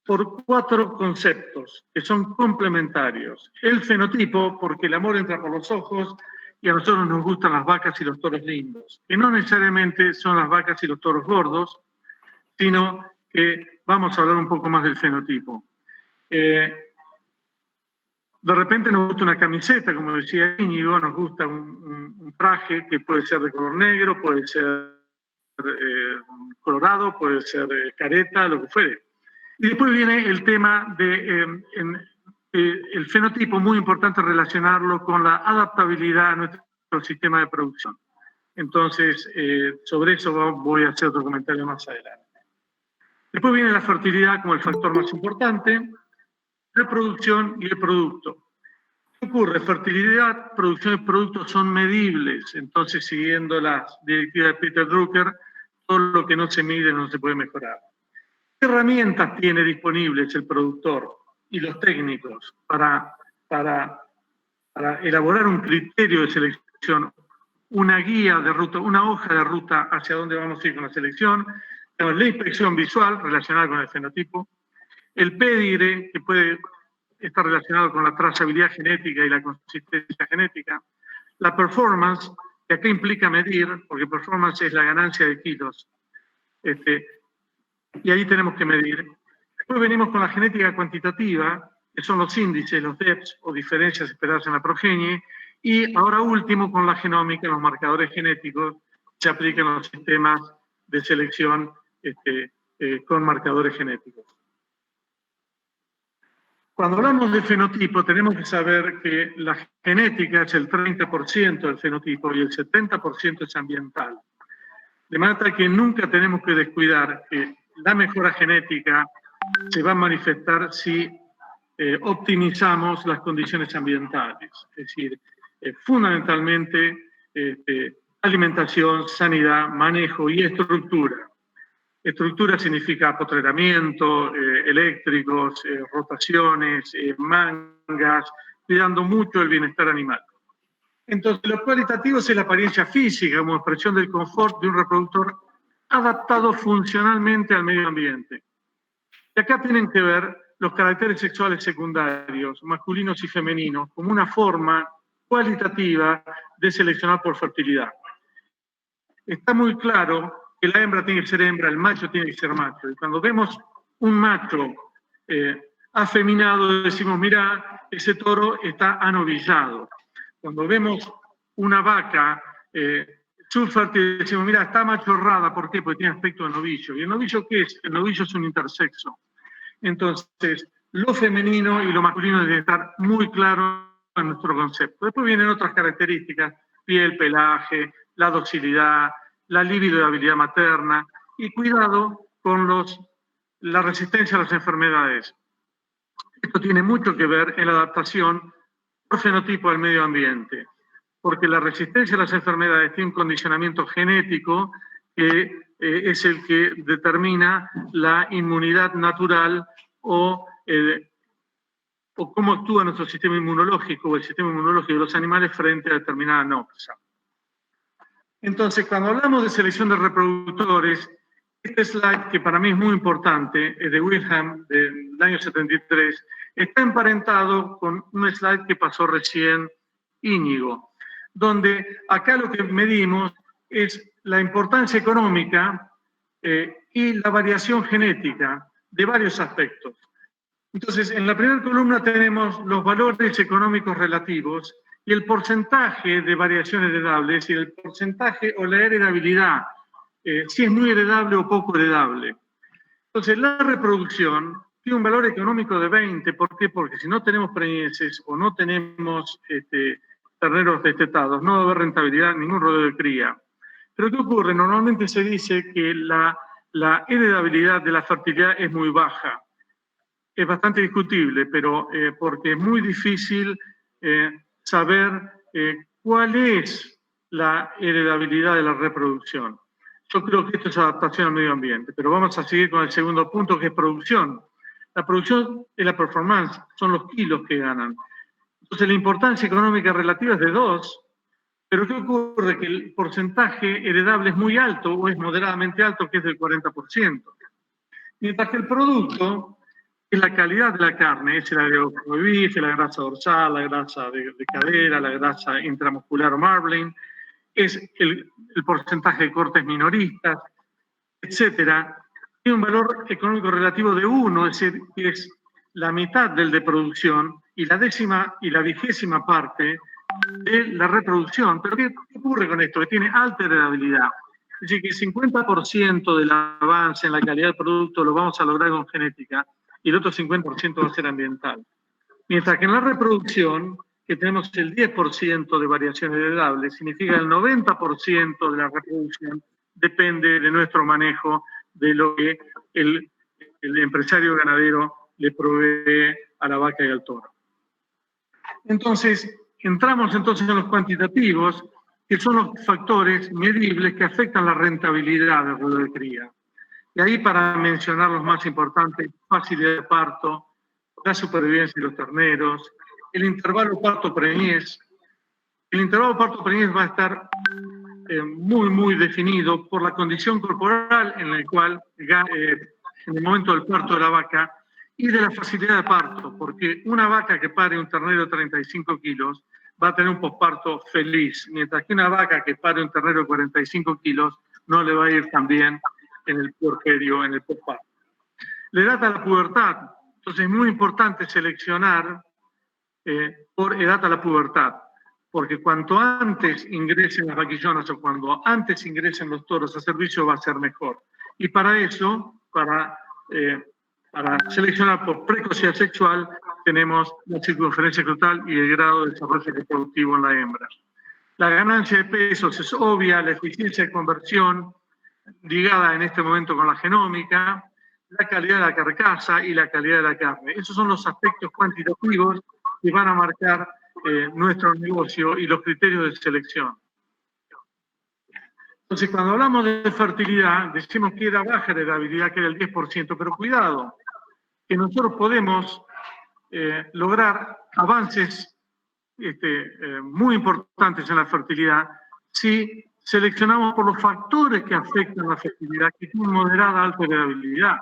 Speaker 3: por 4 conceptos que son complementarios. El fenotipo, porque el amor entra por los ojos, y a nosotros nos gustan las vacas y los toros lindos, que no necesariamente son las vacas y los toros gordos, sino que vamos a hablar un poco más del fenotipo. De repente nos gusta una camiseta, como decía Íñigo, nos gusta un traje que puede ser de color negro, puede ser colorado, puede ser careta, lo que fuere. Y después viene el tema de el fenotipo, muy importante relacionarlo con la adaptabilidad a nuestro sistema de producción. Entonces, sobre eso voy a hacer otro comentario más adelante. Después viene la fertilidad como el factor más importante, la producción y el producto. ¿Qué ocurre? Fertilidad, producción y producto son medibles. Entonces, siguiendo las directivas de Peter Drucker, todo lo que no se mide no se puede mejorar. ¿Qué herramientas tiene disponibles el productor y los técnicos para elaborar un criterio de selección, una guía de ruta, una hoja de ruta hacia dónde vamos a ir con la selección? Tenemos la inspección visual relacionada con el fenotipo, el pedigre, que puede estar relacionado con la trazabilidad genética y la consistencia genética, la performance, que acá implica medir, porque performance es la ganancia de kilos, y ahí tenemos que medir. Después venimos con la genética cuantitativa, que son los índices, los DEPs o diferencias esperadas en la progenie, y ahora último con la genómica, los marcadores genéticos, se aplican a los sistemas de selección con marcadores genéticos. Cuando hablamos de fenotipo, tenemos que saber que la genética es el 30% del fenotipo y el 70% es ambiental. De manera que nunca tenemos que descuidar que la mejora genética se va a manifestar si optimizamos las condiciones ambientales. Es decir, fundamentalmente alimentación, sanidad, manejo y estructura. Estructura significa apotreramiento, eléctricos, rotaciones, mangas, cuidando mucho el bienestar animal. Entonces, lo cualitativo es la apariencia física como expresión del confort de un reproductor adaptado funcionalmente al medio ambiente. Y acá tienen que ver los caracteres sexuales secundarios, masculinos y femeninos, como una forma cualitativa de seleccionar por fertilidad. Está muy claro que la hembra tiene que ser hembra, el macho tiene que ser macho. Y cuando vemos un macho afeminado, decimos, mira, ese toro está anovillado. Cuando vemos una vaca subfértil, decimos, mira, está machorrada. ¿Por qué? Porque tiene aspecto de novillo. ¿Y el novillo qué es? El novillo es un intersexo. Entonces, lo femenino y lo masculino debe estar muy claro en nuestro concepto. Después vienen otras características, piel, pelaje, la docilidad, la libido y habilidad materna, y cuidado con la resistencia a las enfermedades. Esto tiene mucho que ver en la adaptación por fenotipo al medio ambiente, porque la resistencia a las enfermedades tiene un condicionamiento genético que es el que determina la inmunidad natural o cómo actúa nuestro sistema inmunológico o el sistema inmunológico de los animales frente a determinada noxa. Entonces, cuando hablamos de selección de reproductores, este slide, que para mí es muy importante, es de Wilhelm, del año 73, está emparentado con un slide que pasó recién Íñigo, donde acá lo que medimos es la importancia económica y la variación genética de varios aspectos. Entonces, en la primera columna tenemos los valores económicos relativos y el porcentaje de variación heredable, es decir, el porcentaje o la heredabilidad, si es muy heredable o poco heredable. Entonces, la reproducción tiene un valor económico de 20. ¿Por qué? Porque si no tenemos preñeces o no tenemos terneros destetados, no va a haber rentabilidad en ningún rodeo de cría. Pero ¿qué ocurre? Normalmente se dice que la heredabilidad de la fertilidad es muy baja. Es bastante discutible, pero porque es muy difícil saber cuál es la heredabilidad de la reproducción. Yo creo que esto es adaptación al medio ambiente, pero vamos a seguir con el segundo punto, que es producción. La producción es la performance, son los kilos que ganan. Entonces la importancia económica relativa es de 2, pero ¿qué ocurre? Que el porcentaje heredable es muy alto o es moderadamente alto, que es del 40%. Mientras que el producto es la calidad de la carne, es el agregado de bife, la grasa dorsal, la grasa de cadera, la grasa intramuscular o marbling, es el porcentaje de cortes minoristas, etcétera. Tiene un valor económico relativo de 1, es decir, que es la mitad del de producción y la 10ª y la 20ª parte de la reproducción. Pero ¿qué ocurre con esto? Que tiene alta heredabilidad. Es decir, que el 50% del avance en la calidad del producto lo vamos a lograr con genética y el otro 50% va a ser ambiental. Mientras que en la reproducción, que tenemos el 10% de variación heredable, significa el 90% de la reproducción depende de nuestro manejo, de lo que el empresario ganadero le provee a la vaca y al toro. Entonces, entramos entonces en los cuantitativos, que son los factores medibles que afectan la rentabilidad del rodeo de cría. Y ahí, para mencionar los más importantes, facilidad de parto, la supervivencia de los terneros, el intervalo parto-preñez. El intervalo parto-preñez va a estar muy definido por la condición corporal en la cual, en el momento del parto de la vaca, y de la facilidad de parto, porque una vaca que pare un ternero de 35 kilos va a tener un posparto feliz, mientras que una vaca que pare un ternero de 45 kilos no le va a ir tan bien en el puerperio, en el posparto. La edad a la pubertad. Entonces es muy importante seleccionar por edad a la pubertad, porque cuanto antes ingresen las vaquillonas o cuando antes ingresen los toros a servicio va a ser mejor. Y para eso, para seleccionar por precocidad sexual, tenemos la circunferencia escrotal y el grado de desarrollo reproductivo en la hembra. La ganancia de pesos es obvia, la eficiencia de conversión, ligada en este momento con la genómica, la calidad de la carcasa y la calidad de la carne. Esos son los aspectos cuantitativos que van a marcar nuestro negocio y los criterios de selección. Entonces, cuando hablamos de fertilidad, decimos que era baja heredabilidad, que era el 10%, pero cuidado, que nosotros podemos lograr avances muy importantes en la fertilidad si seleccionamos por los factores que afectan la fertilidad, que tienen moderada alta heredabilidad.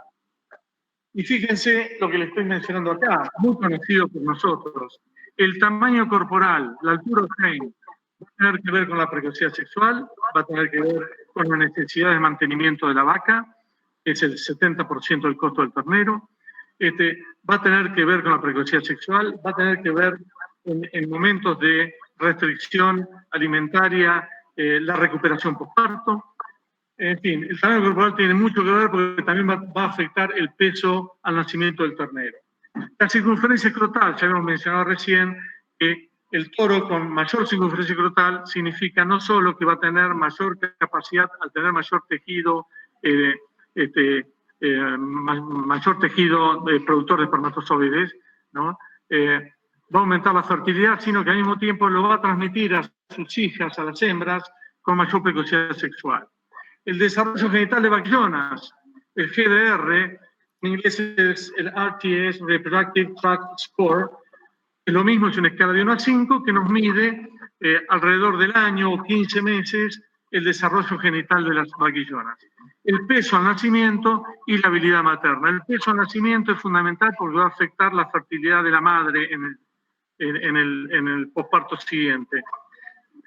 Speaker 3: Y fíjense lo que le estoy mencionando acá, muy conocido por nosotros. El tamaño corporal, la altura O'Hain, va a tener que ver con la precocidad sexual, va a tener que ver con la necesidad de mantenimiento de la vaca, que es el 70% del costo del ternero. Va a tener que ver con la precocidad sexual, va a tener que ver en momentos de restricción alimentaria, la recuperación postparto. En fin, el tamaño corporal tiene mucho que ver porque también va a afectar el peso al nacimiento del ternero. La circunferencia escrotal, ya habíamos mencionado recién, que el toro con mayor circunferencia escrotal significa no solo que va a tener mayor capacidad al tener mayor tejido, mayor tejido productor de espermatozoides, ¿no? Va a aumentar la fertilidad, sino que al mismo tiempo lo va a transmitir a sus hijas, a las hembras, con mayor precocidad sexual. El desarrollo genital de vaquillonas, el GDR, en inglés es el RTS, Reproductive Tract Score, es lo mismo, es una escala de 1 a 5 que nos mide alrededor del año o 15 meses el desarrollo genital de las vaquillonas. El peso al nacimiento y la habilidad materna. El peso al nacimiento es fundamental porque va a afectar la fertilidad de la madre en el posparto siguiente.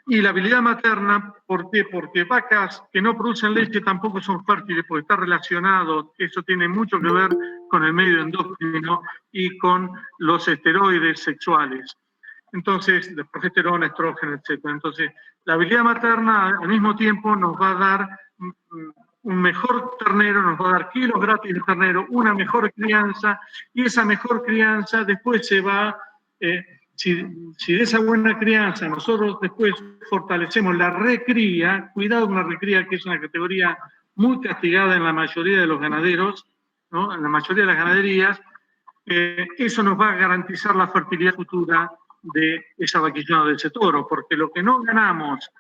Speaker 3: Y la habilidad materna, ¿por qué? Porque vacas que no producen leche tampoco son fértiles, porque está relacionado, eso tiene mucho que ver con el medio endocrino y con los esteroides sexuales. Entonces, de progesterona, estrógeno, etc. Entonces, la habilidad materna al mismo tiempo nos va a dar un mejor ternero, nos va a dar kilos gratis de ternero, una mejor crianza, y esa mejor crianza después se va, si de esa buena crianza nosotros después fortalecemos la recría, cuidado con la recría, que es una categoría muy castigada en la mayoría de los ganaderos, ¿no? En la mayoría de las ganaderías, eso nos va a garantizar la fertilidad futura de esa vaquilla o de ese toro, porque lo que no ganamos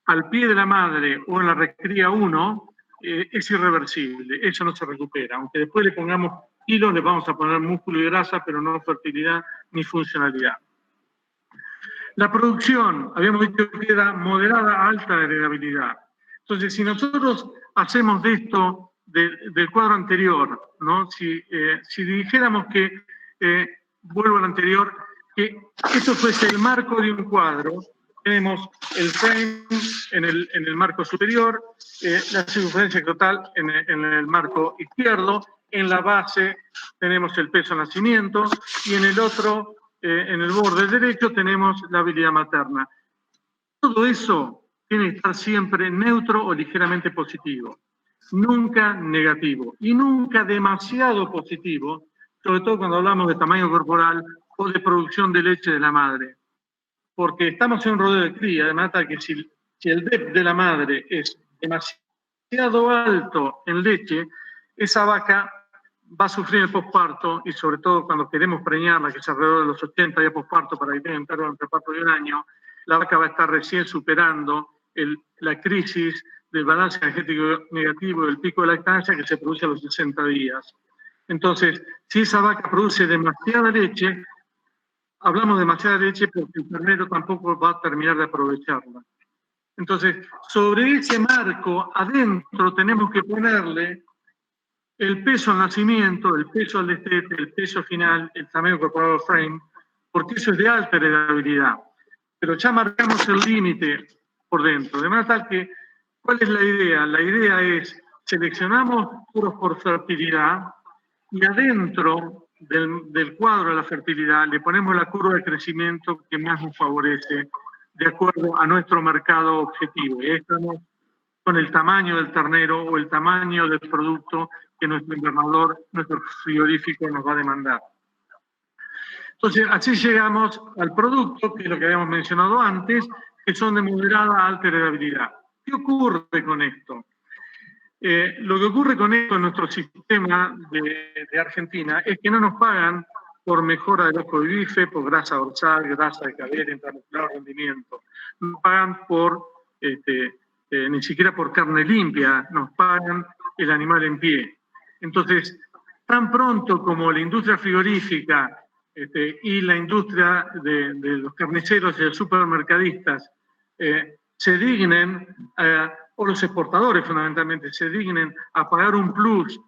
Speaker 3: al pie de la madre o en la recría 1 es irreversible, eso no se recupera. Aunque después le pongamos kilos, le vamos a poner músculo y grasa, pero no fertilidad ni funcionalidad. La producción, habíamos dicho que era moderada a alta heredabilidad. Entonces, si nosotros hacemos de esto, del cuadro anterior, ¿no? Si dijéramos que, vuelvo al anterior, que esto fuese el marco de un cuadro, tenemos el frame en el marco superior, la circunferencia total en el marco izquierdo, en la base tenemos el peso de nacimiento y en el otro, en el borde derecho, tenemos la habilidad materna. Todo eso tiene que estar siempre neutro o ligeramente positivo, nunca negativo y nunca demasiado positivo, sobre todo cuando hablamos de tamaño corporal o de producción de leche de la madre. Porque estamos en un rodeo de cría, de manera que si el DEP de la madre es demasiado alto en leche, esa vaca va a sufrir el posparto, y sobre todo cuando queremos preñarla, que es alrededor de los 80 días posparto para que tenga un periodo entre parto de un año, la vaca va a estar recién superando la crisis del balance energético negativo del pico de lactancia que se produce a los 60 días. Entonces, si esa vaca produce demasiada leche, hablamos de demasiada leche porque el ternero tampoco va a terminar de aprovecharla. Entonces, sobre ese marco, adentro tenemos que ponerle el peso al nacimiento, el peso al destete, el peso final, el tamaño corporal frame, porque eso es de alta heredabilidad. Pero ya marcamos el límite por dentro. De manera tal que, ¿cuál es la idea? La idea es, seleccionamos puros por fertilidad y adentro del cuadro de la fertilidad le ponemos la curva de crecimiento que más nos favorece de acuerdo a nuestro mercado objetivo. Y ahí estamos con el tamaño del ternero o el tamaño del producto que nuestro invernador, nuestro frigorífico nos va a demandar. Entonces, así llegamos al producto, que es lo que habíamos mencionado antes, que son de moderada a alta heredabilidad. ¿Qué ocurre con esto? Lo que ocurre con esto en nuestro sistema de Argentina es que no nos pagan por mejora del ojo de bife, por grasa dorsal, grasa de cadera, intramuscular, rendimiento. Nos pagan por, ni siquiera por carne limpia, nos pagan el animal en pie. Entonces, tan pronto como la industria frigorífica y la industria de los carniceros y los supermercadistas se dignen, o los exportadores fundamentalmente, se dignen a pagar un plus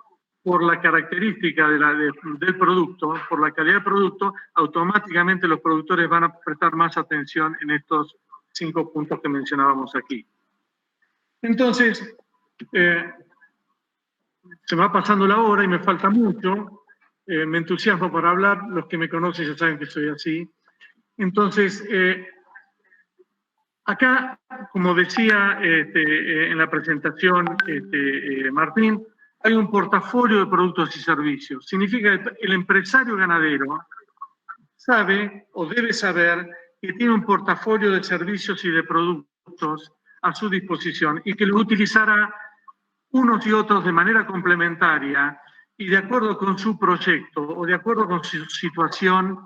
Speaker 3: por la característica del producto, por la calidad del producto, automáticamente los productores van a prestar más atención en estos 5 puntos que mencionábamos aquí. Entonces, se me va pasando la hora y me falta mucho, me entusiasmo para hablar, los que me conocen ya saben que soy así. Entonces, acá, como decía en la presentación Martín, hay un portafolio de productos y servicios. Significa que el empresario ganadero sabe o debe saber que tiene un portafolio de servicios y de productos a su disposición y que lo utilizará unos y otros de manera complementaria y de acuerdo con su proyecto o de acuerdo con su situación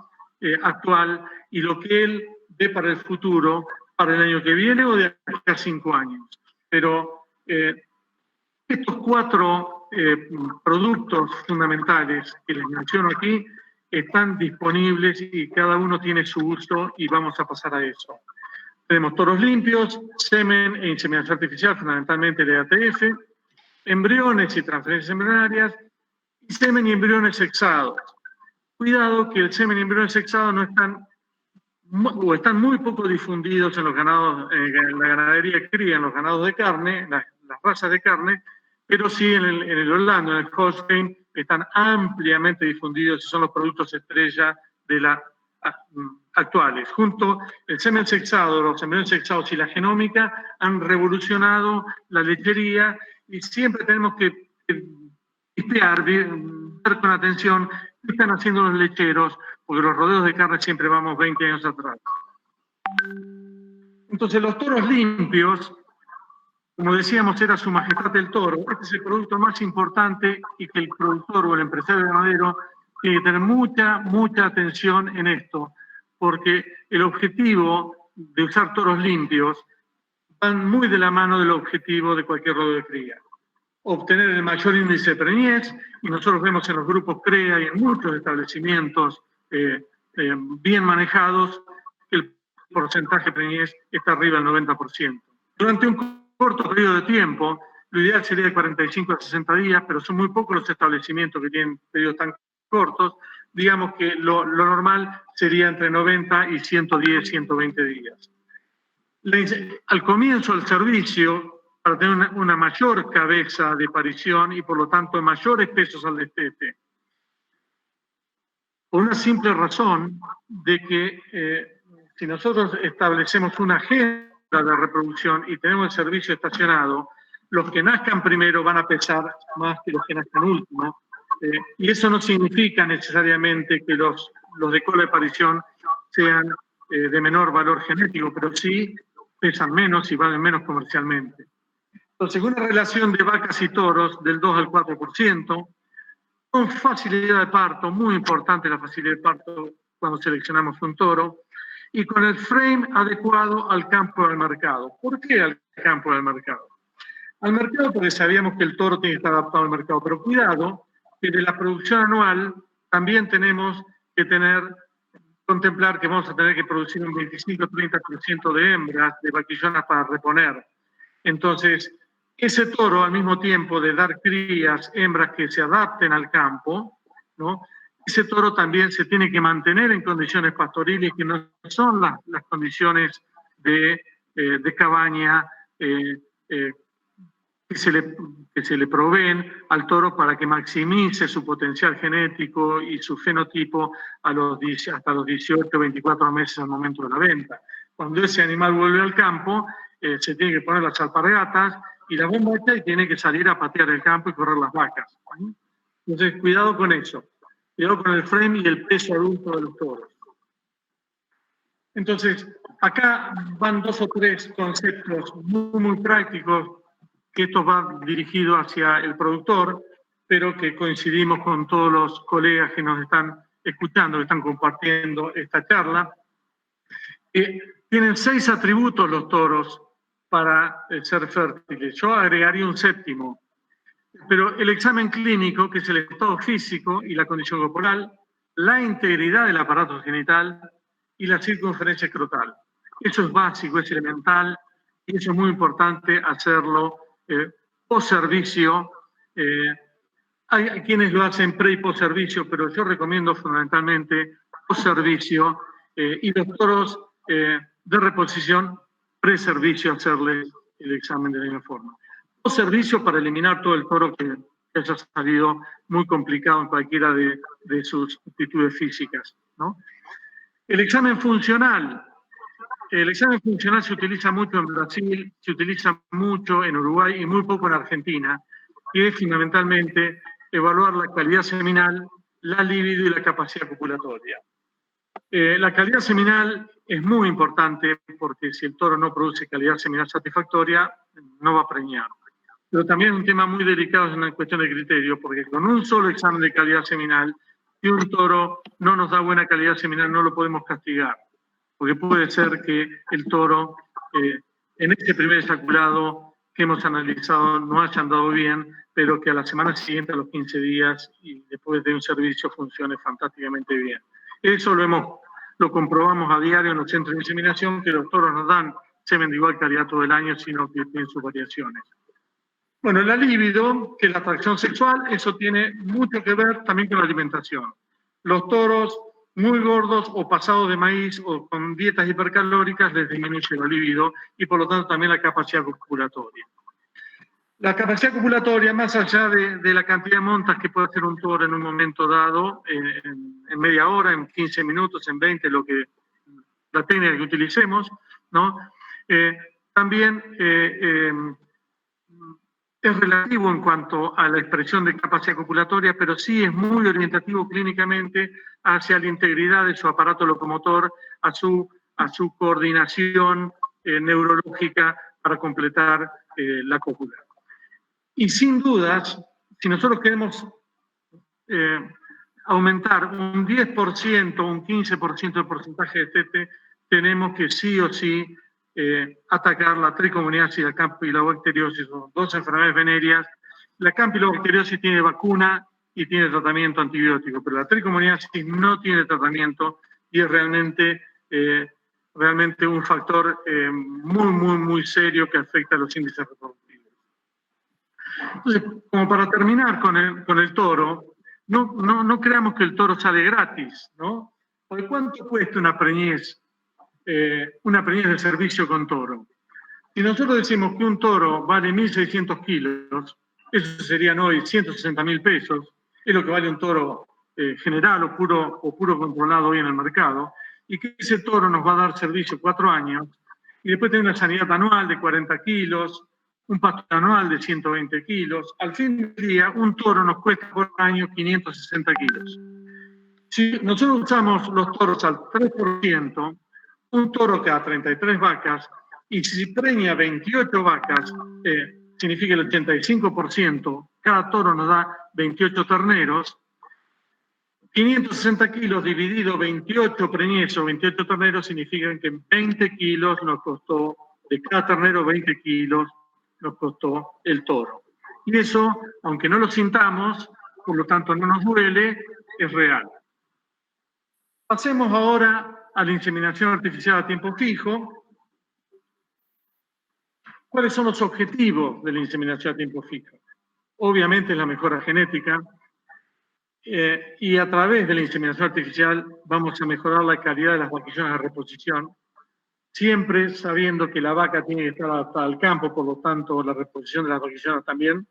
Speaker 3: actual y lo que él ve para el futuro, para el año que viene o de acá a 5 años. Pero estos 4 productos fundamentales que les menciono aquí están disponibles y cada uno tiene su uso y vamos a pasar a eso. Tenemos toros limpios, semen e inseminación artificial, fundamentalmente el EATF, embriones y transferencias embrionarias, y semen y embriones sexados. Cuidado que el semen y embriones sexados no están, o están muy poco difundidos en los ganados, en la ganadería cría, en los ganados de carne, las razas de carne, pero sí en el Orlando, en el Holstein, están ampliamente difundidos y son los productos estrella de la actuales. Junto el semen sexado, los embriones sexados y la genómica han revolucionado la lechería y siempre tenemos que espiar, ver con atención qué están haciendo los lecheros, porque los rodeos de carne siempre vamos 20 años atrás. Entonces los toros limpios, como decíamos, era Su Majestad el Toro. Este es el producto más importante y que el productor o el empresario ganadero tiene que tener mucha atención en esto, porque el objetivo de usar toros limpios van muy de la mano del objetivo de cualquier rodeo de cría. Obtener el mayor índice de preñez, y nosotros vemos en los grupos CREA y en muchos establecimientos bien manejados, el porcentaje de preñez está arriba del 90%. Durante un corto periodo de tiempo, lo ideal sería de 45 a 60 días, pero son muy pocos los establecimientos que tienen periodos tan cortos. Digamos que lo normal sería entre 90 y 110, 120 días. Al comienzo del servicio, para tener una mayor cabeza de parición y por lo tanto mayores pesos al destete. Por una simple razón de que si nosotros establecemos una agenda de reproducción y tenemos el servicio estacionado, los que nazcan primero van a pesar más que los que nazcan último. Y eso no significa necesariamente que los de cola de parición sean de menor valor genético, pero sí pesan menos y valen menos comercialmente. Entonces, una relación de vacas y toros del 2 al 4%, con facilidad de parto, muy importante la facilidad de parto cuando seleccionamos un toro, y con el frame adecuado al campo del mercado. ¿Por qué al campo del mercado? Al mercado porque sabíamos que el toro tiene que estar adaptado al mercado, pero cuidado, que de la producción anual también tenemos que contemplar que vamos a tener que producir un 25-30% de hembras, de vaquillonas para reponer. Entonces, ese toro, al mismo tiempo de dar crías, hembras que se adapten al campo, ¿no? Ese toro también se tiene que mantener en condiciones pastoriles que no son las condiciones de cabaña que se le proveen al toro para que maximice su potencial genético y su fenotipo hasta los 18 o 24 meses al momento de la venta. Cuando ese animal vuelve al campo, se tiene que poner las alpargatas y la bombacha y tiene que salir a patear el campo y correr las vacas. Entonces, cuidado con eso. Cuidado con el frame y el peso adulto de los toros. Entonces, acá van 2 o 3 conceptos muy prácticos, que esto va dirigido hacia el productor, pero que coincidimos con todos los colegas que nos están escuchando, que están compartiendo esta charla. Tienen 6 atributos los toros para ser fértiles. Yo agregaría un 7º. Pero el examen clínico, que es el estado físico y la condición corporal, la integridad del aparato genital y la circunferencia escrotal. Eso es básico, es elemental, y eso es muy importante hacerlo post-servicio. Hay quienes lo hacen pre y post-servicio, pero yo recomiendo fundamentalmente post-servicio y los toros de reposición pre-servicio hacerles el examen de la misma forma. Servicio para eliminar todo el toro que haya salido muy complicado en cualquiera de sus actitudes físicas, ¿no? El examen funcional. El examen funcional se utiliza mucho en Brasil, se utiliza mucho en Uruguay y muy poco en Argentina, y es fundamentalmente evaluar la calidad seminal, la libido y la capacidad copulatoria. La calidad seminal es muy importante porque si el toro no produce calidad seminal satisfactoria, no va a preñar. Pero también es un tema muy delicado, es una cuestión de criterio, porque con un solo examen de calidad seminal, si un toro no nos da buena calidad seminal, no lo podemos castigar, porque puede ser que el toro, en este primer eyaculado que hemos analizado, no haya andado bien, pero que a la semana siguiente, a los 15 días, y después de un servicio, funcione fantásticamente bien. Eso lo comprobamos a diario en los centros de inseminación, que los toros nos dan semen de igual calidad todo el año, sino que tienen sus variaciones. Bueno, la libido, que es la atracción sexual, eso tiene mucho que ver también con la alimentación. Los toros muy gordos o pasados de maíz o con dietas hipercalóricas les disminuye la libido y por lo tanto también la capacidad copulatoria. La capacidad copulatoria, más allá de la cantidad de montas que puede hacer un toro en un momento dado, en media hora, en 15 minutos, en 20, la técnica que utilicemos, ¿no? También es relativo en cuanto a la expresión de capacidad copulatoria, pero sí es muy orientativo clínicamente hacia la integridad de su aparato locomotor, a su coordinación neurológica para completar la cópula. Y sin dudas, si nosotros queremos aumentar un 10%, un 15% del porcentaje de tete, tenemos que sí o sí atacar la tricomoniasis y la campilobacteriosis, son dos enfermedades venéreas. La campilobacteriosis tiene vacuna y tiene tratamiento antibiótico, pero la tricomoniasis no tiene tratamiento y es realmente un factor muy serio que afecta a los índices reproductivos. Entonces, como para terminar con el toro, no creamos que el toro sale gratis, ¿no? Porque ¿cuánto cuesta una preñez de servicio con toro? Si nosotros decimos que un toro vale 1.600 kilos, eso serían hoy 160.000 pesos, es lo que vale un toro general o puro controlado hoy en el mercado, y que ese toro nos va a dar servicio 4 años, y después tiene una sanidad anual de 40 kilos, un pastor anual de 120 kilos. Al fin del día, un toro nos cuesta por año 560 kilos. Si nosotros usamos los toros al 3%, un toro cada 33 vacas, y si preña 28 vacas, significa el 85%, cada toro nos da 28 terneros, 560 kilos dividido 28 preñezos, 28 terneros, significan que 20 kilos nos costó, de cada ternero 20 kilos nos costó el toro. Y eso, aunque no lo sintamos, por lo tanto no nos duele, es real. Pasemos ahora a la inseminación artificial a tiempo fijo. ¿Cuáles son los objetivos de la inseminación a tiempo fijo? Obviamente la mejora genética, y a través de la inseminación artificial vamos a mejorar la calidad de las vaquillonas de reposición, siempre sabiendo que la vaca tiene que estar adaptada al campo, por lo tanto la reposición de las vaquillonas también.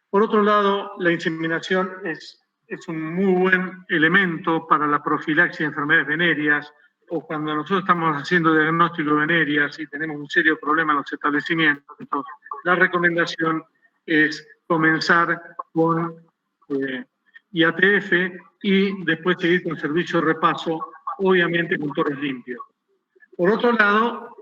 Speaker 3: Por otro lado, la inseminación es un muy buen elemento para la profilaxis de enfermedades venéreas, o cuando nosotros estamos haciendo diagnóstico de venerias y tenemos un serio problema en los establecimientos. Entonces, la recomendación es comenzar con IATF y después seguir con servicio de repaso, obviamente con toros limpios. Por otro lado,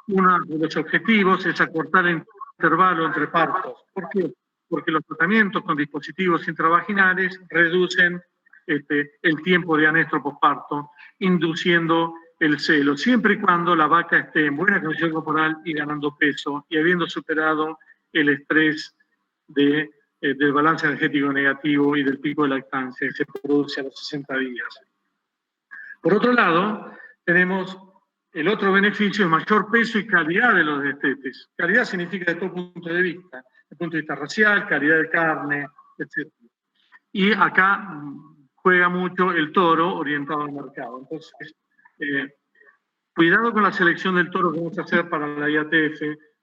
Speaker 3: uno de los objetivos es acortar el intervalo entre partos. ¿Por qué? Porque los tratamientos con dispositivos intravaginales reducen el tiempo de anestro posparto, induciendo el celo, siempre y cuando la vaca esté en buena condición corporal y ganando peso y habiendo superado el estrés del balance energético negativo y del pico de lactancia que se produce a los 60 días. Por otro lado, tenemos el otro beneficio, es mayor peso y calidad de los destetes. Calidad significa de todo punto de vista, desde el punto de vista racial, calidad de carne, etc. Y acá juega mucho el toro orientado al mercado. Entonces, cuidado con la selección del toro que vamos a hacer para la IATF,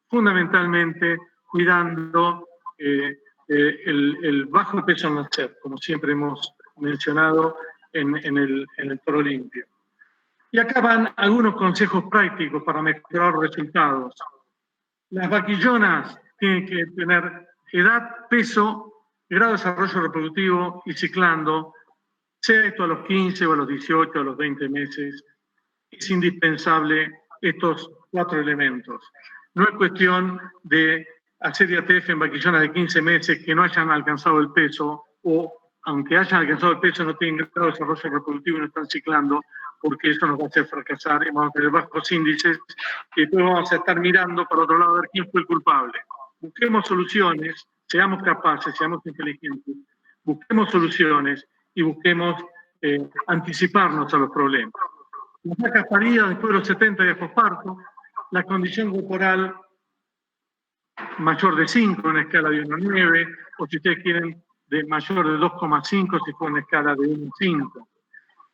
Speaker 3: fundamentalmente cuidando el bajo peso al nacer, como siempre hemos mencionado en el toro limpio. Y acá van algunos consejos prácticos para mejorar los resultados. Las vaquillonas tienen que tener edad, peso, grado de desarrollo reproductivo y ciclando, sea esto a los 15 o a los 18 o a los 20 meses. Es indispensable estos 4 elementos. No es cuestión de hacer IATF en vaquillonas de 15 meses que no hayan alcanzado el peso, o aunque hayan alcanzado el peso no tienen grado de desarrollo reproductivo y no están ciclando, porque eso nos va a hacer fracasar y vamos a tener bajos índices y después vamos a estar mirando para otro lado a ver quién fue el culpable. Busquemos soluciones, seamos capaces, seamos inteligentes, busquemos soluciones y busquemos anticiparnos a los problemas. Las vacas paridas después de los 70 días posparto, la condición corporal mayor de 5 en una escala de 1 a 9, o si ustedes quieren, de mayor de 2,5 si fue una escala de 1 a 5.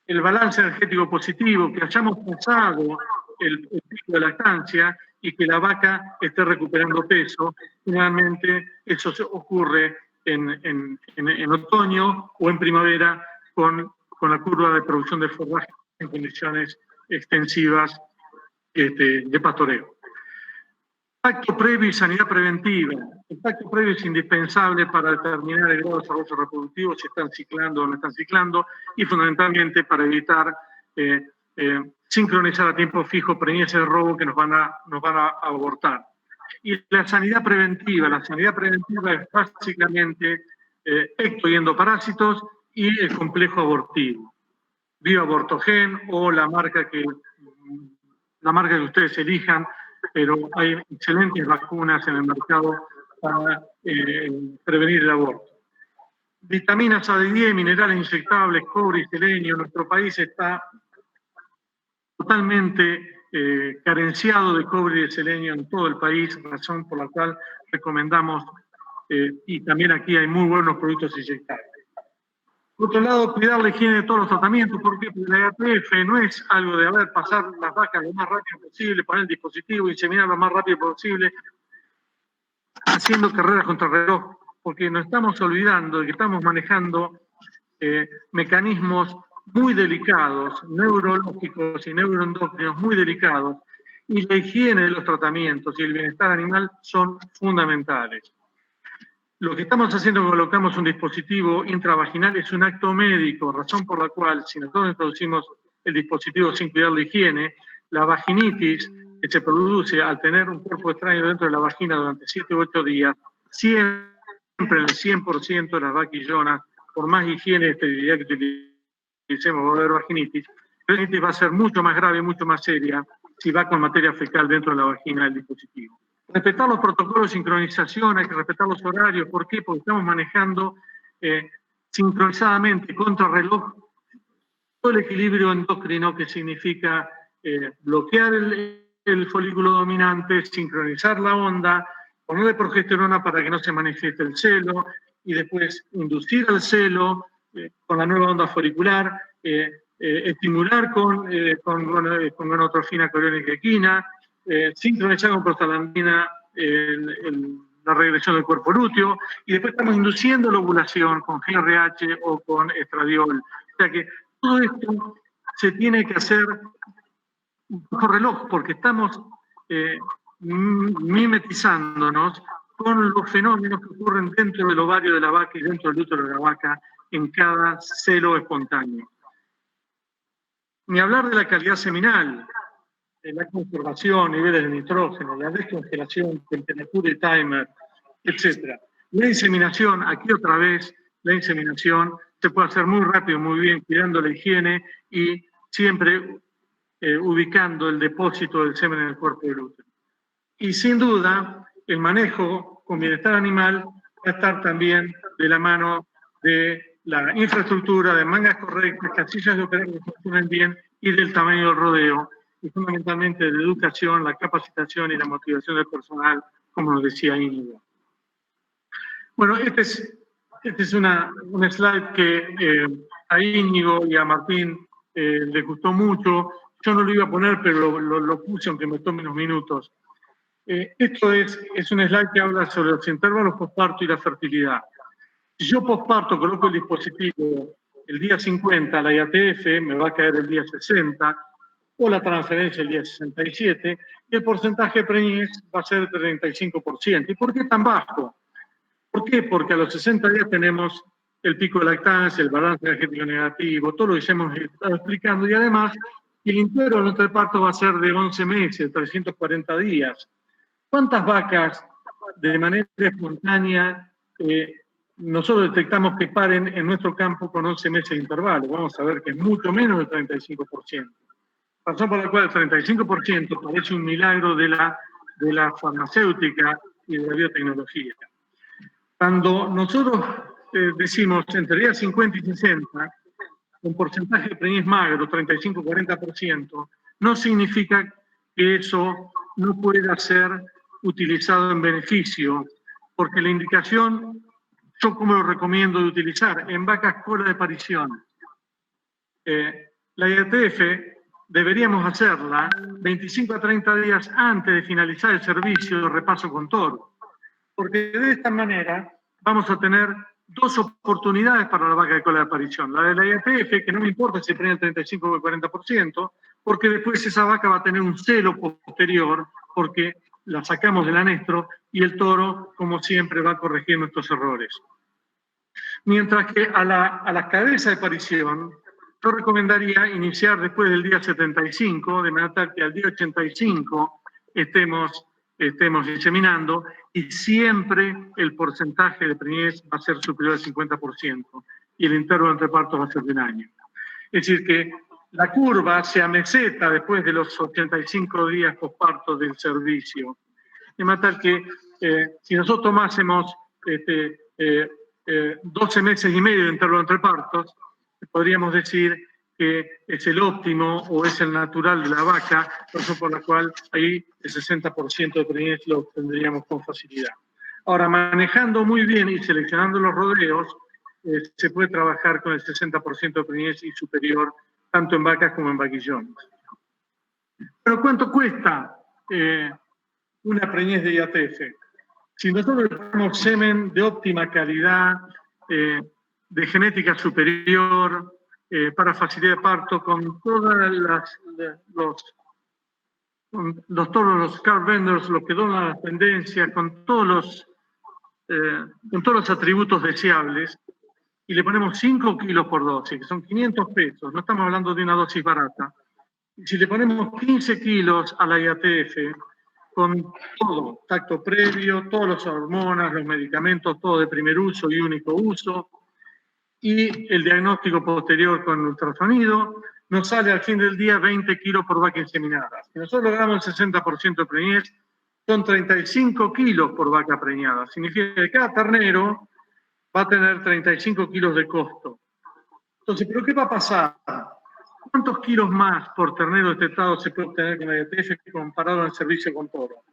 Speaker 3: El balance energético positivo, que hayamos pasado el pico de lactancia y que la vaca esté recuperando peso. Generalmente eso ocurre en otoño o en primavera con la curva de producción de forraje en condiciones extensivas de pastoreo. Pacto previo y sanidad preventiva. El pacto previo es indispensable para determinar el grado de desarrollo reproductivo, si están ciclando o no están ciclando, y fundamentalmente para evitar sincronizar a tiempo fijo preñez de robo que nos van a abortar. Y la sanidad preventiva es básicamente ecto y endoparásitos y el complejo abortivo. Bioabortogen o la marca que ustedes elijan, pero hay excelentes vacunas en el mercado para prevenir el aborto. Vitaminas A, D, E, minerales inyectables, cobre y selenio. Nuestro país está totalmente carenciado de cobre y de selenio en todo el país, razón por la cual recomendamos, y también aquí hay muy buenos productos inyectables. Por otro lado, cuidar la higiene de todos los tratamientos, porque la IATF no es algo de pasar las vacas lo más rápido posible, poner el dispositivo, inseminar lo más rápido posible, haciendo carreras contra el reloj, porque nos estamos olvidando de que estamos manejando mecanismos muy delicados, neurológicos y neuroendocrinos muy delicados, y la higiene de los tratamientos y el bienestar animal son fundamentales. Lo que estamos haciendo cuando colocamos un dispositivo intravaginal es un acto médico, razón por la cual, si nosotros introducimos el dispositivo sin cuidar la higiene, la vaginitis que se produce al tener un cuerpo extraño dentro de la vagina durante 7 u 8 días, siempre en el 100% de las vaquillonas, por más higiene y esterilidad que utilicemos, va a haber vaginitis. La vaginitis va a ser mucho más grave, mucho más seria, si va con materia fecal dentro de la vagina del dispositivo. Respetar los protocolos de sincronización, hay que respetar los horarios. ¿Por qué? Porque estamos manejando sincronizadamente, contra reloj, todo el equilibrio endocrino, que significa bloquear el folículo dominante, sincronizar la onda, ponerle progesterona para que no se manifieste el celo, y después inducir el celo con la nueva onda folicular, estimular con gonotrofina coriónica equina, sincronizar con prostaglandina la regresión del cuerpo lúteo, y después estamos induciendo la ovulación con GRH o con estradiol. O sea que todo esto se tiene que hacer bajo reloj, porque estamos mimetizándonos con los fenómenos que ocurren dentro del ovario de la vaca y dentro del útero de la vaca en cada celo espontáneo. Ni hablar de la calidad seminal, la conservación, niveles de nitrógeno, la descongelación, temperatura y timer, etc. La inseminación, aquí otra vez, la inseminación se puede hacer muy rápido, muy bien, cuidando la higiene y siempre ubicando el depósito del semen en el cuerpo del útero. Y sin duda, el manejo con bienestar animal va a estar también de la mano de la infraestructura, de mangas correctas, casillas de operación que funcionen bien y del tamaño del rodeo, y fundamentalmente de la educación, la capacitación y la motivación del personal, como nos decía Íñigo. Bueno, este es un slide que a Íñigo y a Martín les gustó mucho. Yo no lo iba a poner, pero lo puse, aunque me tome unos minutos. Esto es un slide que habla sobre los intervalos posparto y la fertilidad. Si yo posparto coloco el dispositivo el día 50, la IATF me va a caer el día 60, o la transferencia el día 67, y el porcentaje de preñez va a ser del 35%. ¿Y por qué tan bajo? ¿Por qué? Porque a los 60 días tenemos el pico de lactancia, el balance energético negativo, todo lo que hemos estado explicando, y además el intervalo entre parto va a ser de 11 meses, 340 días. ¿Cuántas vacas de manera espontánea nosotros detectamos que paren en nuestro campo con 11 meses de intervalo? Vamos a ver que es mucho menos del 35%. Razón por la cual el 35% parece un milagro de la farmacéutica y de la biotecnología. Cuando nosotros decimos entre días 50 y 60, un porcentaje de preñez magro, 35-40%, no significa que eso no pueda ser utilizado en beneficio, porque la indicación, yo como lo recomiendo de utilizar, en vacas cola de parición. La IATF deberíamos hacerla 25 a 30 días antes de finalizar el servicio de repaso con toro, porque de esta manera vamos a tener dos oportunidades para la vaca de cola de aparición. La de la IATF, que no me importa si preña el 35 o el 40%, porque después esa vaca va a tener un celo posterior, porque la sacamos del anestro y el toro, como siempre, va a corregir nuestros errores. Mientras que a la cabeza de parición, yo recomendaría iniciar después del día 75, de manera tal que al día 85 estemos inseminando, y siempre el porcentaje de preñez va a ser superior al 50% y el intervalo entre partos va a ser de un año. Es decir, que la curva se ameseta después de los 85 días posparto del servicio. De manera tal que si nosotros tomásemos 12 meses y medio de intervalo entre partos, podríamos decir que es el óptimo o es el natural de la vaca, razón por la cual ahí el 60% de preñez lo obtendríamos con facilidad. Ahora, manejando muy bien y seleccionando los rodeos, se puede trabajar con el 60% de preñez y superior, tanto en vacas como en vaquillones. Pero ¿cuánto cuesta una preñez de IATF? Si nosotros le ponemos semen de óptima calidad, de genética superior, para facilidad de parto, con todas todos los car vendors, los que donan las tendencias, con todos los atributos deseables, y le ponemos 5 kilos por dosis, que son 500 pesos, no estamos hablando de una dosis barata. Y si le ponemos 15 kilos a la IATF, con todo, tacto previo, todas las hormonas, los medicamentos, todo de primer uso y único uso, y el diagnóstico posterior con ultrasonido, nos sale al fin del día 20 kilos por vaca inseminada. Si nosotros logramos el 60% de preñez, son 35 kilos por vaca preñada. Significa que cada ternero va a tener 35 kilos de costo. Entonces, ¿pero qué va a pasar? ¿Cuántos kilos más por ternero destetado se puede obtener con la IATF comparado al servicio con toro?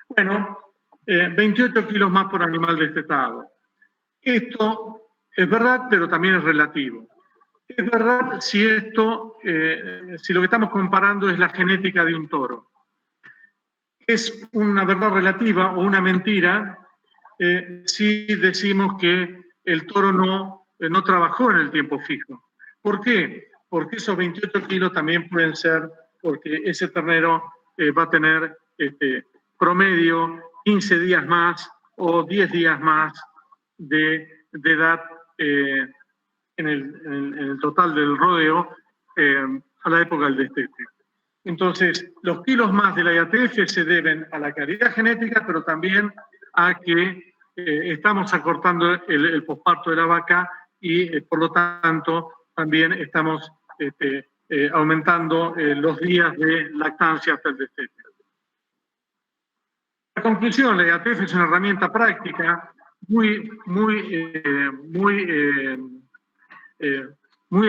Speaker 3: Bueno, 28 kilos más por animal destetado. Esto es verdad, pero también es relativo. Es verdad si lo que estamos comparando es la genética de un toro. Es una verdad relativa o una mentira si decimos que el toro no trabajó en el tiempo fijo. ¿Por qué? Porque esos 28 kilos también pueden ser porque ese ternero va a tener promedio 15 días más o 10 días más de edad en el total del rodeo a la época del destete. Entonces, los kilos más de la IATF se deben a la calidad genética, pero también a que estamos acortando el posparto de la vaca y, por lo tanto, también estamos aumentando los días de lactancia hasta el destete. La conclusión, la IATF es una herramienta práctica muy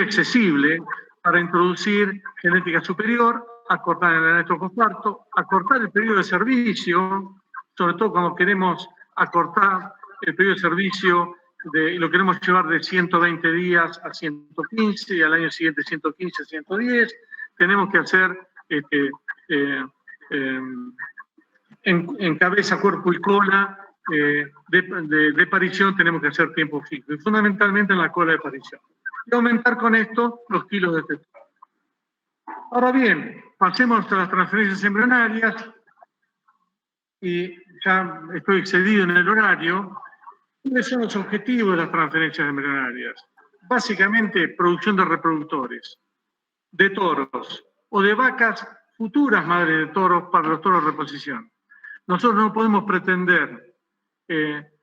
Speaker 3: accesible para introducir genética superior, acortar el anestro posparto, acortar el periodo de servicio, sobre todo cuando queremos acortar el periodo de servicio, lo queremos llevar de 120 días a 115 y al año siguiente 115 a 110. Tenemos que hacer en cabeza, cuerpo y cola de parición, tenemos que hacer tiempo fijo, y fundamentalmente en la cola de parición. Y aumentar con esto los kilos de testo. Ahora bien, pasemos a las transferencias embrionarias, y ya estoy excedido en el horario. ¿Cuáles son los objetivos de las transferencias embrionarias? Básicamente, producción de reproductores, de toros o de vacas futuras madres de toros para los toros de reposición. Nosotros no podemos pretender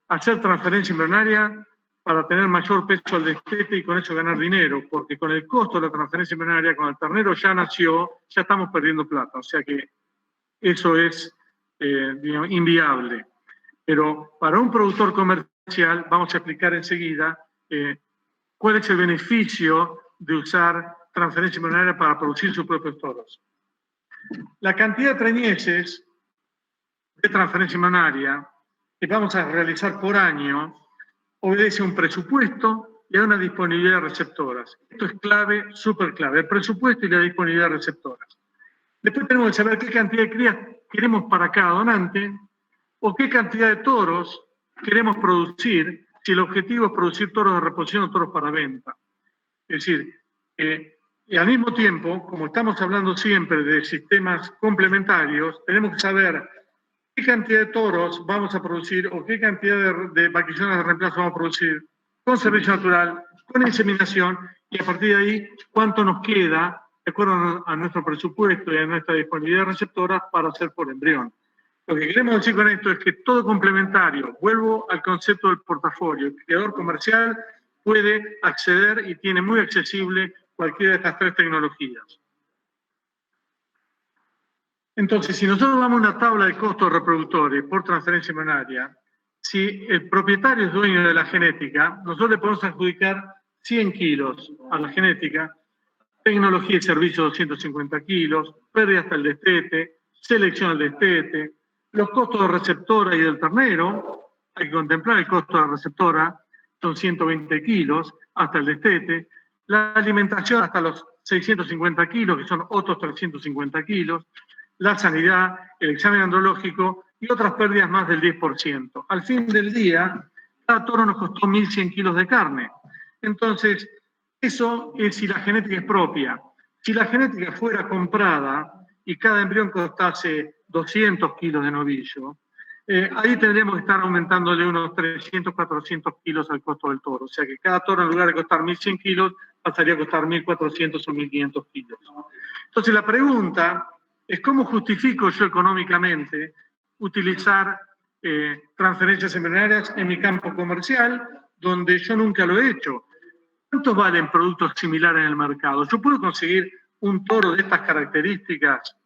Speaker 3: hacer transferencia embrionaria para tener mayor peso al destete y con eso ganar dinero, porque con el costo de la transferencia embrionaria, cuando el ternero ya nació, ya estamos perdiendo plata. O sea que eso es digamos, inviable. Pero para un productor comercial, vamos a explicar enseguida cuál es el beneficio de usar transferencia embrionaria para producir sus propios toros. La cantidad de preñeces de transferencia embrionaria que vamos a realizar por año obedece a un presupuesto y a una disponibilidad de receptoras. Esto es clave, súper clave, el presupuesto y la disponibilidad de receptoras. Después tenemos que saber qué cantidad de crías queremos para cada donante o qué cantidad de toros queremos producir, si el objetivo es producir toros de reposición o toros para venta. Es decir, y al mismo tiempo, como estamos hablando siempre de sistemas complementarios, tenemos que saber qué cantidad de toros vamos a producir o qué cantidad de vaquillones de reemplazo vamos a producir con servicio natural, con inseminación, y a partir de ahí cuánto nos queda, de acuerdo a nuestro presupuesto y a nuestra disponibilidad de receptoras, para hacer por embrión. Lo que queremos decir con esto es que todo complementario, vuelvo al concepto del portafolio, el criador comercial puede acceder y tiene muy accesible cualquiera de estas tres tecnologías. Entonces, si nosotros damos una tabla de costos reproductores por transferencia embrionaria, si el propietario es dueño de la genética, nosotros le podemos adjudicar 100 kilos a la genética, tecnología y servicio 250 kilos, pérdida hasta el destete, selección del destete, los costos de receptora y del ternero, hay que contemplar el costo de la receptora, son 120 kilos hasta el destete, la alimentación hasta los 650 kilos, que son otros 350 kilos, la sanidad, el examen andrológico y otras pérdidas más del 10%. Al fin del día, cada toro nos costó 1.100 kilos de carne. Entonces, eso es si la genética es propia. Si la genética fuera comprada y cada embrión costase 200 kilos de novillo, ahí tendríamos que estar aumentándole unos 300, 400 kilos al costo del toro. O sea que cada toro, en lugar de costar 1.100 kilos, pasaría a costar 1.400 o 1.500 kilos. Entonces, la pregunta es cómo justifico yo económicamente utilizar transferencias embrionarias en mi campo comercial, donde yo nunca lo he hecho. ¿Cuántos valen productos similares en el mercado? Yo puedo conseguir un toro de estas características,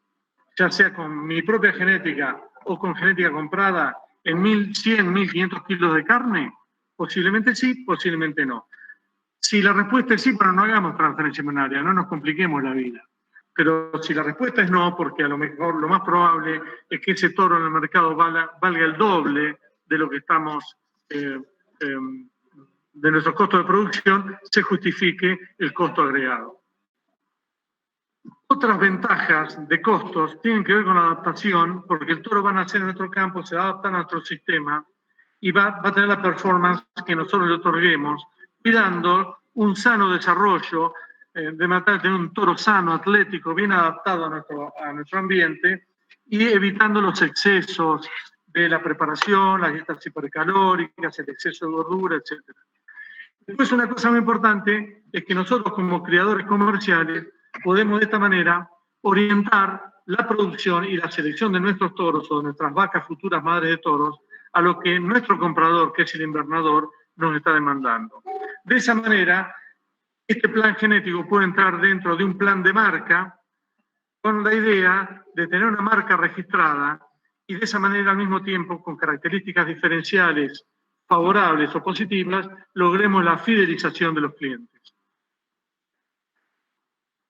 Speaker 3: ya sea con mi propia genética o con genética comprada, en 1.100, 1.500 kilos de carne. Posiblemente sí, posiblemente no. Si la respuesta es sí, pero no hagamos transferencia embrionaria, no nos compliquemos la vida. Pero si la respuesta es no, porque a lo mejor lo más probable es que ese toro en el mercado valga el doble de lo que estamos, de nuestros costos de producción, se justifique el costo agregado. Otras ventajas de costos tienen que ver con la adaptación, porque el toro va a nacer en nuestro campo, se va a adaptar a nuestro sistema y va a tener la performance que nosotros le otorguemos, cuidando un sano desarrollo, de matar, tener un toro sano, atlético, bien adaptado a nuestro ambiente, y evitando los excesos de la preparación, las dietas hipercalóricas, el exceso de gordura, etc. Después, una cosa muy importante es que nosotros, como criadores comerciales, podemos de esta manera orientar la producción y la selección de nuestros toros o de nuestras vacas futuras madres de toros a lo que nuestro comprador, que es el invernador, nos está demandando. De esa manera, este plan genético puede entrar dentro de un plan de marca con la idea de tener una marca registrada y de esa manera, al mismo tiempo, con características diferenciales favorables o positivas, logremos la fidelización de los clientes.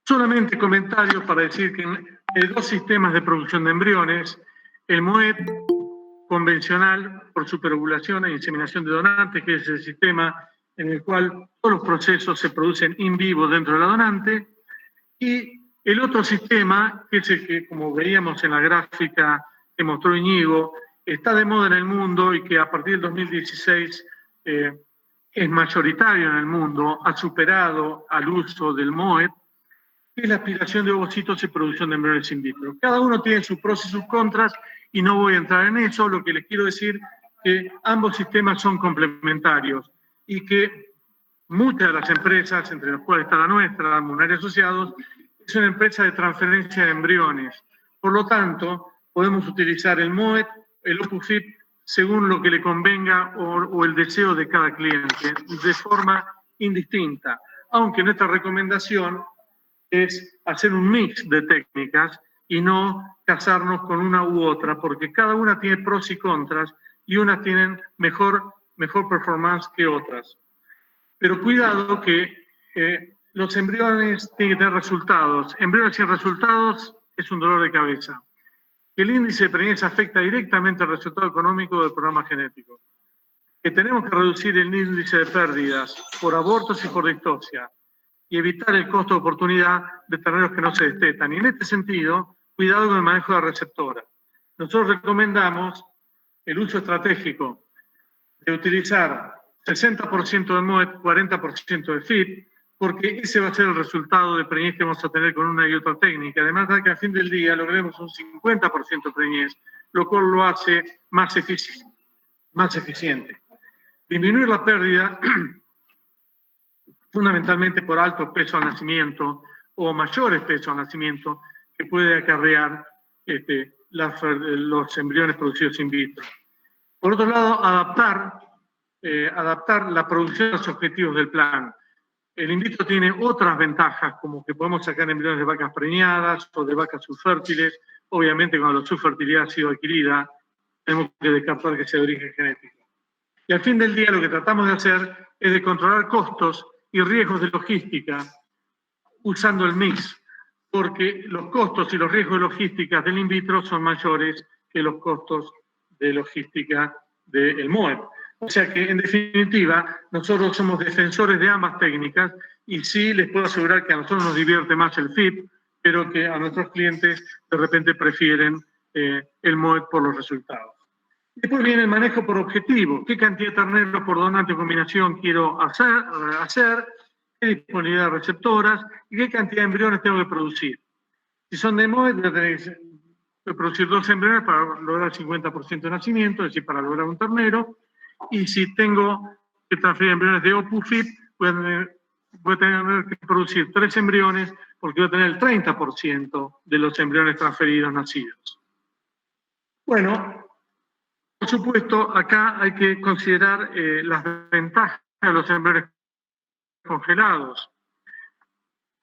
Speaker 3: Solamente comentarios para decir que hay dos sistemas de producción de embriones: el MOET convencional por superovulación e inseminación de donantes, que es el sistema en el cual todos los procesos se producen in vivo dentro de la donante, y el otro sistema, que es el que, como veíamos en la gráfica que mostró Íñigo, está de moda en el mundo y que a partir del 2016 es mayoritario en el mundo, ha superado al uso del MOET, que es la aspiración de ovocitos y producción de embriones in vitro. Cada uno tiene sus pros y sus contras y no voy a entrar en eso. Lo que les quiero decir es que ambos sistemas son complementarios y que muchas de las empresas, entre las cuales está la nuestra, Munari Asociados, es una empresa de transferencia de embriones. Por lo tanto, podemos utilizar el MOET, el OPUFIP, según lo que le convenga o el deseo de cada cliente, de forma indistinta. Aunque nuestra recomendación es hacer un mix de técnicas y no casarnos con una u otra, porque cada una tiene pros y contras y unas tienen mejor performance que otras. Pero cuidado que los embriones tienen que tener resultados. Embriones sin resultados es un dolor de cabeza. El índice de preñez afecta directamente al resultado económico del programa genético. Que tenemos que reducir el índice de pérdidas por abortos y por distosia y evitar el costo de oportunidad de terneros que no se destetan. Y en este sentido, cuidado con el manejo de la receptora. Nosotros recomendamos el uso estratégico de utilizar 60% de MOET, 40% de FIT, porque ese va a ser el resultado de preñez que vamos a tener con una y otra técnica. Además de que al fin del día logremos un 50% de preñez lo cual lo hace más eficiente. Disminuir la pérdida fundamentalmente por alto peso al nacimiento o mayores pesos al nacimiento que puede acarrear los embriones producidos in vitro. Por otro lado, adaptar la producción a los objetivos del plan. El in vitro tiene otras ventajas, como que podemos sacar embriones de vacas preñadas o de vacas subfértiles. Obviamente, cuando la subfertilidad ha sido adquirida, tenemos que descartar que sea de origen genético. Y al fin del día, lo que tratamos de hacer es de controlar costos y riesgos de logística usando el mix, porque los costos y los riesgos de logística del in vitro son mayores que los costos de logística del MOEP. O sea que, en definitiva, nosotros somos defensores de ambas técnicas y sí les puedo asegurar que a nosotros nos divierte más el FIP, pero que a nuestros clientes de repente prefieren el MOEP por los resultados. Después viene el manejo por objetivo. ¿Qué cantidad de terneros por donante o combinación quiero hacer? ¿Qué disponibilidad de receptoras? ¿Y qué cantidad de embriones tengo que producir? Si son de MOEP, voy a tener que producir 2 embriones para lograr el 50% de nacimiento, es decir, para lograr un ternero. Y si tengo que transferir embriones de OPU-FIP, voy a tener que producir 3 embriones porque voy a tener el 30% de los embriones transferidos nacidos. Bueno, por supuesto, acá hay que considerar las ventajas de los embriones congelados.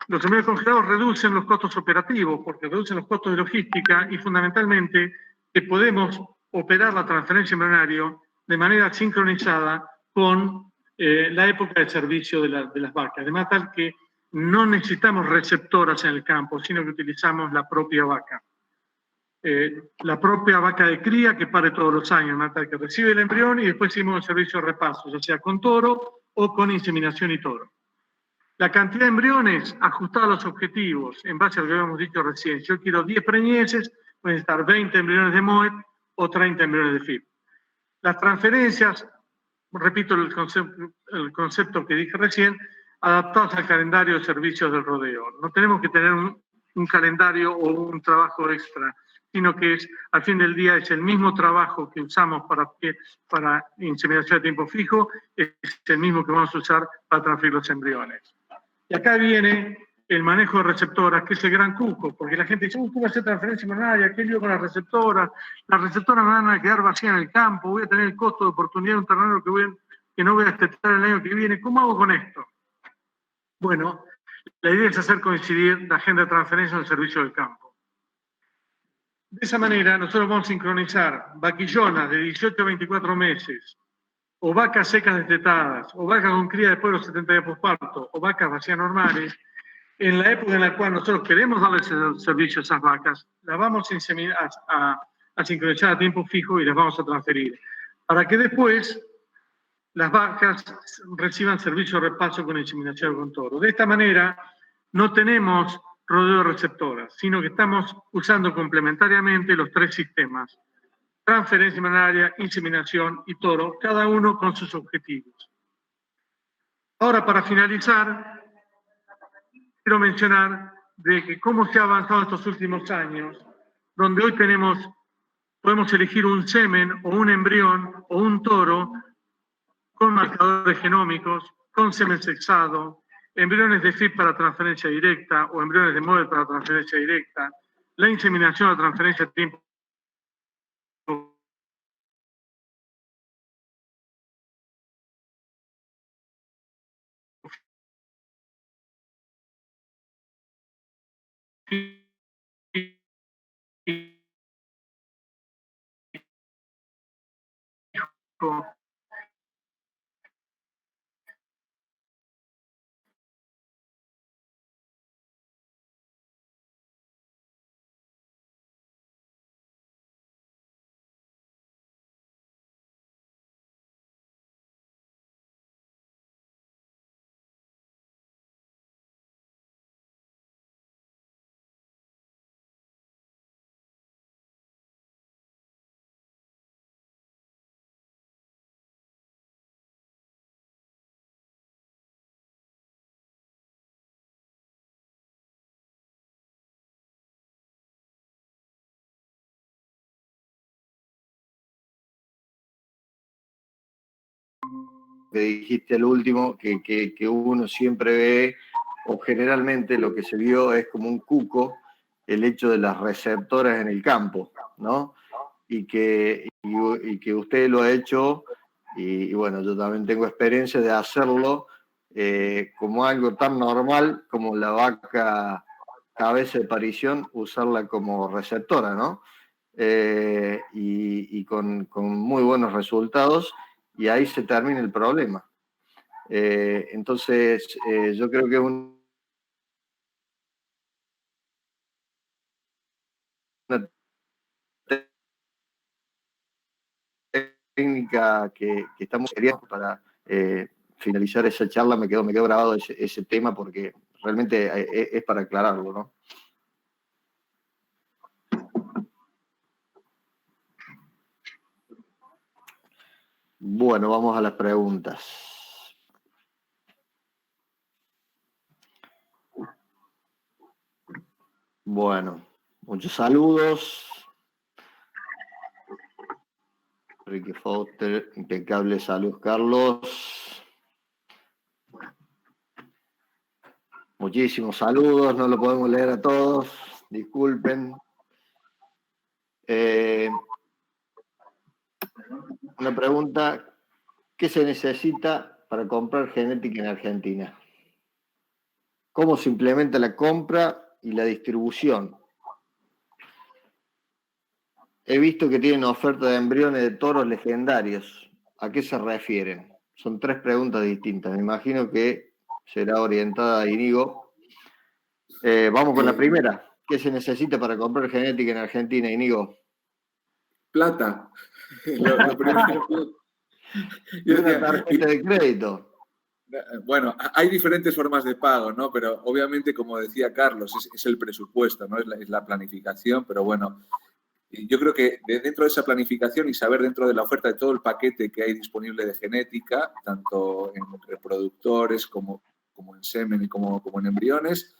Speaker 3: Los embriones congelados reducen los costos operativos porque reducen los costos de logística y fundamentalmente que podemos operar la transferencia embrionaria de manera sincronizada con la época de servicio de las vacas, de manera tal que no necesitamos receptoras en el campo, sino que utilizamos la propia vaca. La propia vaca de cría que pare todos los años, de manera tal que recibe el embrión y después hicimos el servicio de repaso, ya sea con toro o con inseminación y toro. La cantidad de embriones ajustada a los objetivos, en base a lo que habíamos dicho recién. Si yo quiero 10 preñeces, pueden estar 20 embriones de MOEP o 30 embriones de FIP. Las transferencias, repito el concepto que dije recién, adaptados al calendario de servicios del rodeo. No tenemos que tener un calendario o un trabajo extra, sino que al fin del día es el mismo trabajo que usamos para inseminación a tiempo fijo, es el mismo que vamos a usar para transferir los embriones. Y acá viene el manejo de receptoras, que es el gran cuco, porque la gente dice, ¿cómo va a hacer transferencia embrionaria? ¿Qué lío con las receptoras? Las receptoras me van a quedar vacías en el campo, voy a tener el costo de oportunidad de un ternero que no voy a destetar el año que viene. ¿Cómo hago con esto? Bueno, la idea es hacer coincidir la agenda de transferencia en el servicio del campo. De esa manera, nosotros vamos a sincronizar vaquillonas de 18 a 24 meses, o vacas secas destetadas, o vacas con cría después de los 70 días posparto, o vacas vacías normales, en la época en la cual nosotros queremos darles el servicio a esas vacas, las vamos a sincronizar a tiempo fijo y las vamos a transferir, para que después las vacas reciban servicio de repaso con inseminación con toro. De esta manera, no tenemos rodeo de receptoras, sino que estamos usando complementariamente los 3 sistemas: transferencia embrionaria, inseminación y toro, cada uno con sus objetivos. Ahora, para finalizar, quiero mencionar de que cómo se ha avanzado estos últimos años, donde hoy podemos elegir un semen o un embrión o un toro con marcadores genómicos, con semen sexado, embriones de FIP para transferencia directa o embriones de MOEP para transferencia directa, la inseminación o transferencia a tiempo fijo,
Speaker 1: que dijiste al último, que uno siempre ve, o generalmente lo que se vio es como un cuco, el hecho de las receptoras en el campo, ¿no? Y que usted lo ha hecho, y bueno, yo también tengo experiencia de hacerlo como algo tan normal como la vaca cabeza de parición, usarla como receptora, ¿no? Y con muy buenos resultados, y ahí se termina el problema. Entonces, yo creo que es una técnica que estamos queriendo para finalizar esa charla. Me quedó grabado ese tema porque realmente es para aclararlo, ¿no? Bueno, vamos a las preguntas. Bueno, muchos saludos. Ricky Foster, impecable salud, Carlos. Muchísimos saludos, no lo podemos leer a todos, disculpen. Una pregunta, ¿qué se necesita para comprar genética en Argentina? ¿Cómo se implementa la compra y la distribución? He visto que tienen oferta de embriones de toros legendarios. ¿A qué se refieren? Son 3 preguntas distintas. Me imagino que será orientada a Íñigo. Vamos con la primera. ¿Qué se necesita para comprar genética en Argentina, Íñigo?
Speaker 2: Plata. Lo primero.
Speaker 1: Y una tarjeta de crédito.
Speaker 2: Bueno, hay diferentes formas de pago, ¿no? Pero obviamente, como decía Carlos, es el presupuesto, ¿no? Es la planificación, pero bueno, yo creo que dentro de esa planificación y saber dentro de la oferta de todo el paquete que hay disponible de genética, tanto en reproductores como en semen y como en embriones,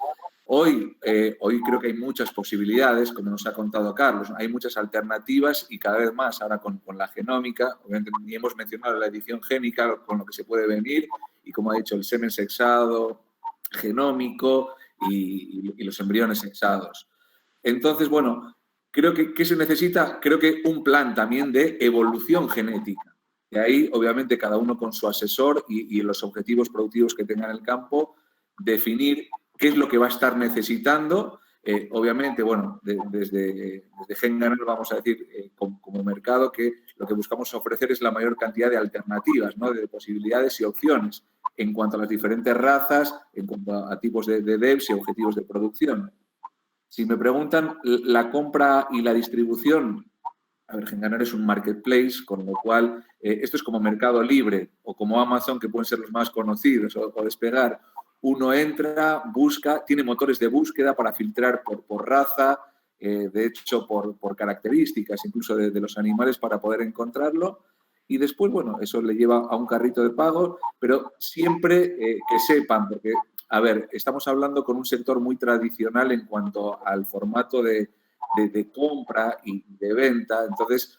Speaker 2: hoy creo que hay muchas posibilidades, como nos ha contado Carlos, hay muchas alternativas y cada vez más ahora con la genómica, obviamente ni hemos mencionado la edición génica con lo que se puede venir y como ha dicho el semen sexado, genómico y los embriones sexados. Entonces, bueno, creo que ¿qué se necesita? Creo que un plan también de evolución genética. Y ahí, obviamente, cada uno con su asesor y los objetivos productivos que tenga en el campo, definir qué es lo que va a estar necesitando. Obviamente, bueno, desde GenGanar vamos a decir como mercado que lo que buscamos ofrecer es la mayor cantidad de alternativas, ¿no? De posibilidades y opciones en cuanto a las diferentes razas, en cuanto a tipos de DEVs y objetivos de producción. Si me preguntan la compra y la distribución, a ver, GenGanar es un marketplace, con lo cual esto es como Mercado Libre o como Amazon, que pueden ser los más conocidos, o Despegar. Uno entra, busca, tiene motores de búsqueda para filtrar por raza, de hecho por características incluso de los animales para poder encontrarlo. Y después, bueno, eso le lleva a un carrito de pago, pero siempre que sepan, porque, a ver, estamos hablando con un sector muy tradicional en cuanto al formato de compra y de venta. Entonces,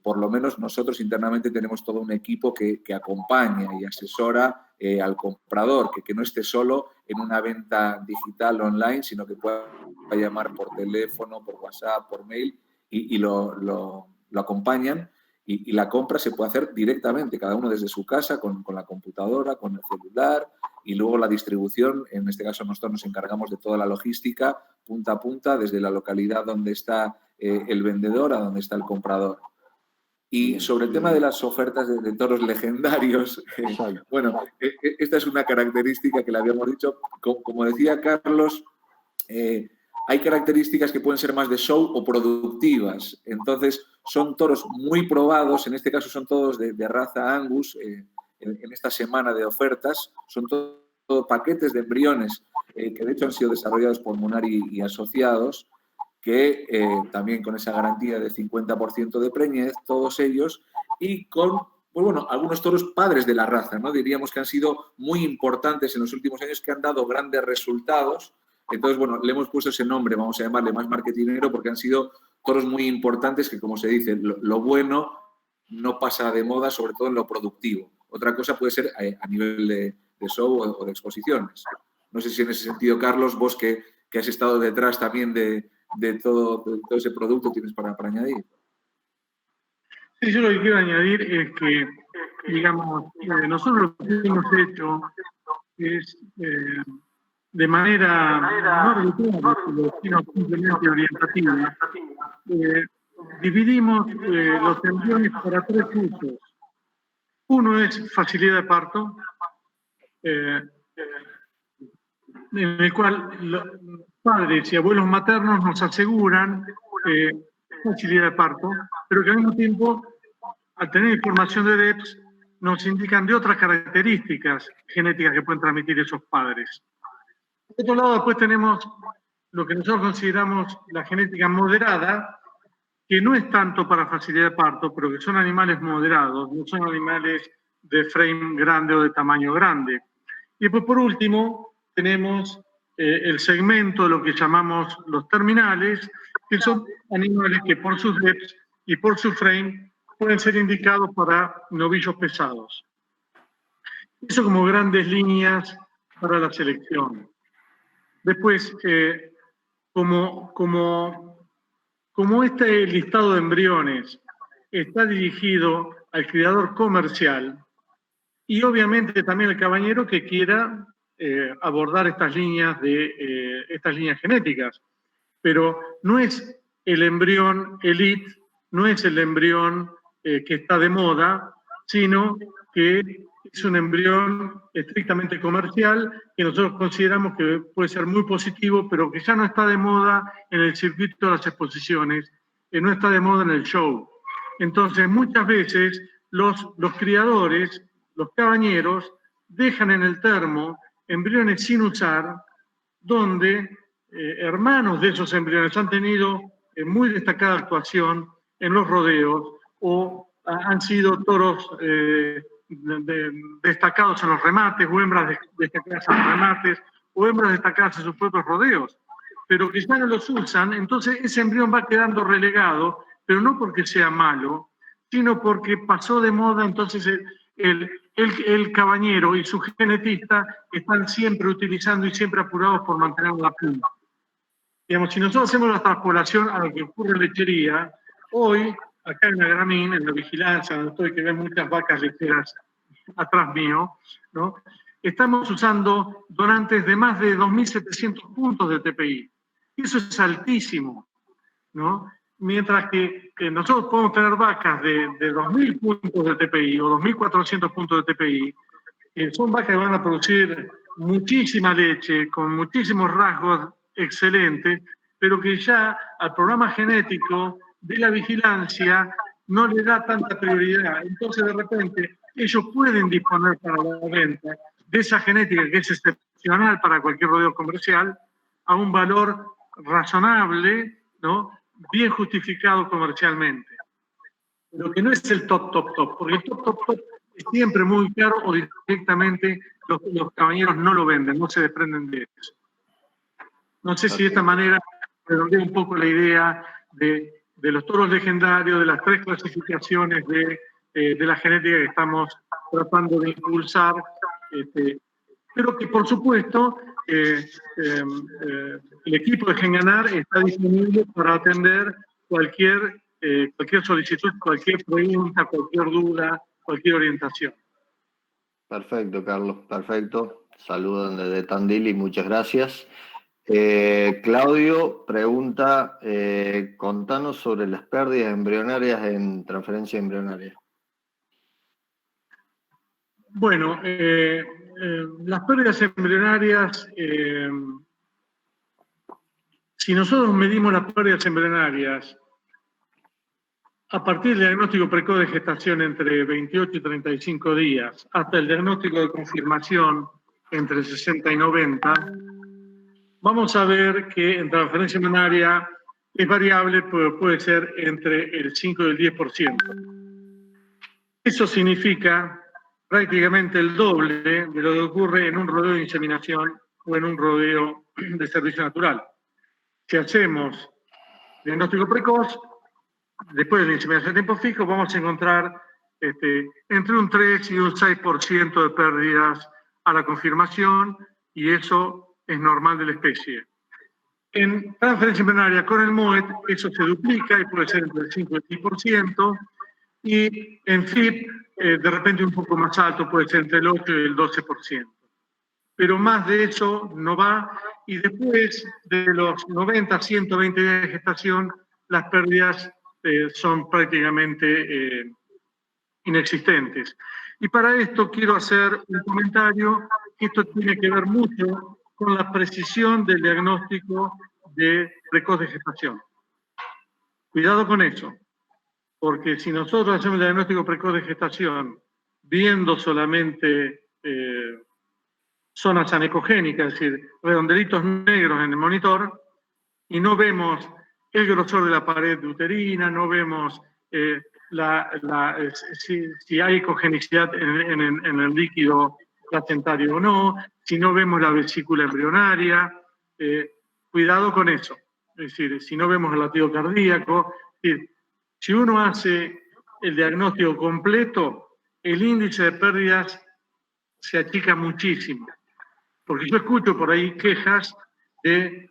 Speaker 2: por lo menos nosotros internamente tenemos todo un equipo que acompaña y asesora al comprador, que no esté solo en una venta digital online, sino que pueda llamar por teléfono, por WhatsApp, por mail y lo acompañan. Y la compra se puede hacer directamente, cada uno desde su casa, con la computadora, con el celular, y luego la distribución. En este caso nosotros nos encargamos de toda la logística, punta a punta, desde la localidad donde está el vendedor a donde está el comprador. Y sobre el tema de las ofertas de toros legendarios, bueno, esta es una característica que le habíamos dicho. Como decía Carlos, hay características que pueden ser más de show o productivas. Entonces, son toros muy probados, en este caso son todos de raza Angus, en esta semana de ofertas. Son todo paquetes de embriones que de hecho han sido desarrollados por Munari y asociados, que también con esa garantía de 50% de preñez, todos ellos, y con, pues bueno, algunos toros padres de la raza, ¿no? Diríamos que han sido muy importantes en los últimos años, que han dado grandes resultados. Entonces, bueno, le hemos puesto ese nombre, vamos a llamarle más marketingero, porque han sido toros muy importantes que, como se dice, lo bueno no pasa de moda, sobre todo en lo productivo. Otra cosa puede ser a nivel de show o de exposiciones. No sé si en ese sentido, Carlos, vos que has estado detrás también de todo ese producto, tienes para añadir.
Speaker 3: Sí, yo lo que quiero añadir es que, digamos, nosotros lo que hemos hecho es, de manera no arbitraria, sino simplemente orientativa, dividimos los embriones para 3 usos. Uno es facilidad de parto, en el cual los padres y abuelos maternos nos aseguran facilidad de parto, pero que al mismo tiempo, al tener información de DEPS, nos indican de otras características genéticas que pueden transmitir esos padres. Por otro lado, después tenemos lo que nosotros consideramos la genética moderada, que no es tanto para facilidad de parto, pero que son animales moderados, no son animales de frame grande o de tamaño grande. Y después, por último, tenemos el segmento de lo que llamamos los terminales, que son animales que por sus DEPS y por su frame pueden ser indicados para novillos pesados. Eso como grandes líneas para la selección. Después, como este listado de embriones está dirigido al criador comercial y obviamente también al cabañero que quiera abordar estas líneas genéticas, pero no es el embrión elite, no es el embrión que está de moda, sino que es un embrión estrictamente comercial que nosotros consideramos que puede ser muy positivo, pero que ya no está de moda en el circuito de las exposiciones, que no está de moda en el show. Entonces, muchas veces los criadores, los cabañeros, dejan en el termo embriones sin usar, donde hermanos de esos embriones han tenido muy destacada actuación en los rodeos o han sido toros destacados en los remates o hembras destacadas en los remates o hembras destacadas en sus propios rodeos, pero que ya no los usan, entonces ese embrión va quedando relegado, pero no porque sea malo, sino porque pasó de moda, entonces el cabañero y su genetista están siempre utilizando y siempre apurados por mantener la punta. Digamos, si nosotros hacemos la transpolación a lo que ocurre en lechería, hoy, acá en Agramín, en la vigilancia, donde estoy, que ven muchas vacas lecheras atrás mío, ¿no? Estamos usando donantes de más de 2.700 puntos de TPI. Eso es altísimo, ¿no? Mientras que nosotros podemos tener vacas de 2.000 puntos de TPI o 2.400 puntos de TPI, que son vacas que van a producir muchísima leche, con muchísimos rasgos excelentes, pero que ya al programa genético de la vigilancia no le da tanta prioridad. Entonces, de repente, ellos pueden disponer para la venta de esa genética que es excepcional para cualquier rodeo comercial a un valor razonable, ¿no? Bien justificado comercialmente. Pero que no es el top, porque el top es siempre muy caro o directamente los cabañeros no lo venden, no se desprenden de eso. No sé si de esta manera redondea un poco la idea de los toros legendarios, de las 3 clasificaciones de la genética que estamos tratando de impulsar, pero que por supuesto el equipo de Genganar está disponible para atender cualquier solicitud, cualquier pregunta, cualquier duda, cualquier orientación.
Speaker 1: Perfecto, Carlos, perfecto. Saludos desde Tandil y muchas gracias. Claudio pregunta, contanos sobre las pérdidas embrionarias en transferencia embrionaria.
Speaker 3: Bueno, las pérdidas embrionarias, si nosotros medimos las pérdidas embrionarias a partir del diagnóstico precoz de gestación entre 28 y 35 días, hasta el diagnóstico de confirmación entre 60 y 90, vamos a ver que en transferencia embrionaria es variable, pero puede ser entre el 5 y el 10%. Eso significa prácticamente el doble de lo que ocurre en un rodeo de inseminación o en un rodeo de servicio natural. Si hacemos diagnóstico precoz, después de la inseminación a tiempo fijo, vamos a encontrar entre un 3 y un 6% de pérdidas a la confirmación, y eso es normal de la especie. En transferencia embrionaria con el MOET eso se duplica y puede ser entre el 5 y el 10%, y en FIP de repente un poco más alto, puede ser entre el 8 y el 12%. Pero más de eso no va, y después de los 90 a 120 días de gestación, las pérdidas son prácticamente inexistentes. Y para esto quiero hacer un comentario, que esto tiene que ver mucho con la precisión del diagnóstico de precoz de gestación. Cuidado con eso, porque si nosotros hacemos el diagnóstico precoz de gestación viendo solamente zonas anecogénicas, es decir, redondelitos negros en el monitor, y no vemos el grosor de la pared uterina, no vemos si hay ecogenicidad en el líquido placentario o no, si no vemos la vesícula embrionaria, cuidado con eso. Es decir, si no vemos el latido cardíaco, es decir, si uno hace el diagnóstico completo, el índice de pérdidas se achica muchísimo. Porque yo escucho por ahí quejas de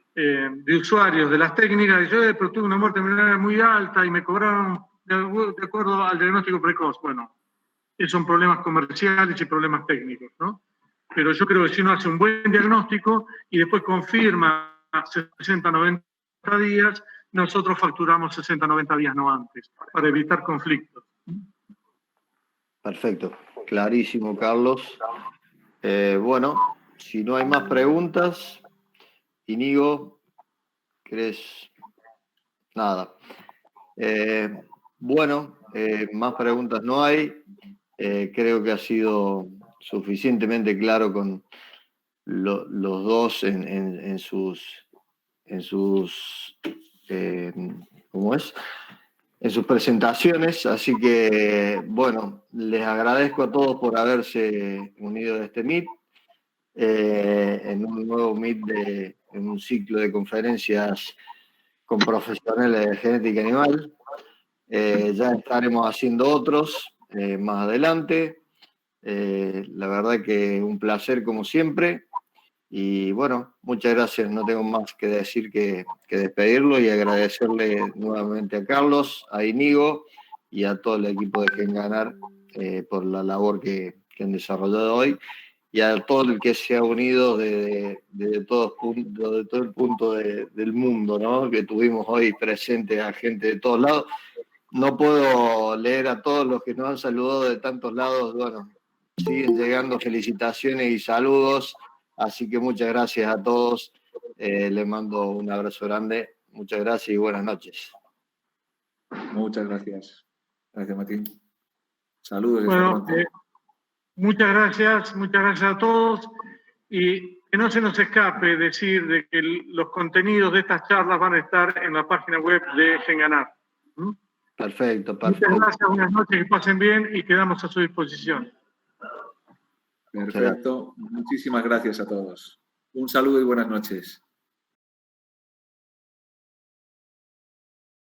Speaker 3: usuarios de las técnicas, y yo pero tuve una muerte embrionaria muy alta y me cobraron de acuerdo al diagnóstico precoz. Bueno, esos son problemas comerciales y problemas técnicos, ¿no? Pero yo creo que si uno hace un buen diagnóstico y después confirma 60, 90 días, nosotros facturamos 60, 90 días no antes, para evitar conflictos.
Speaker 1: Perfecto, clarísimo, Carlos. Bueno, si no hay más preguntas, Íñigo, ¿querés? Nada. Bueno, más preguntas no hay. Creo que ha sido suficientemente claro con los dos en sus ¿cómo es? En sus presentaciones, así que bueno, les agradezco a todos por haberse unido a este Meet, en un nuevo Meet en un ciclo de conferencias con profesionales de genética animal. Ya estaremos haciendo otros más adelante. La verdad que un placer como siempre. Y bueno, muchas gracias. No tengo más que decir que despedirlo y agradecerle nuevamente a Carlos, a Íñigo y a todo el equipo de GenGanar por la labor que han desarrollado hoy, y a todo el que se ha unido de todo el punto del mundo, ¿no? Que tuvimos hoy presente a gente de todos lados. No puedo leer a todos los que nos han saludado de tantos lados. Bueno, siguen llegando felicitaciones y saludos. Así que muchas gracias a todos. Les mando un abrazo grande. Muchas gracias y buenas noches.
Speaker 2: Muchas gracias. Gracias, Martín. Saludos.
Speaker 3: Bueno, muchas gracias a todos. Y que no se nos escape decir de que los contenidos de estas charlas van a estar en la página web de GenGanar.
Speaker 1: Perfecto.
Speaker 3: Muchas gracias, buenas noches, que pasen bien y quedamos a su disposición.
Speaker 2: Perfecto. Muchísimas gracias a todos. Un saludo y buenas noches.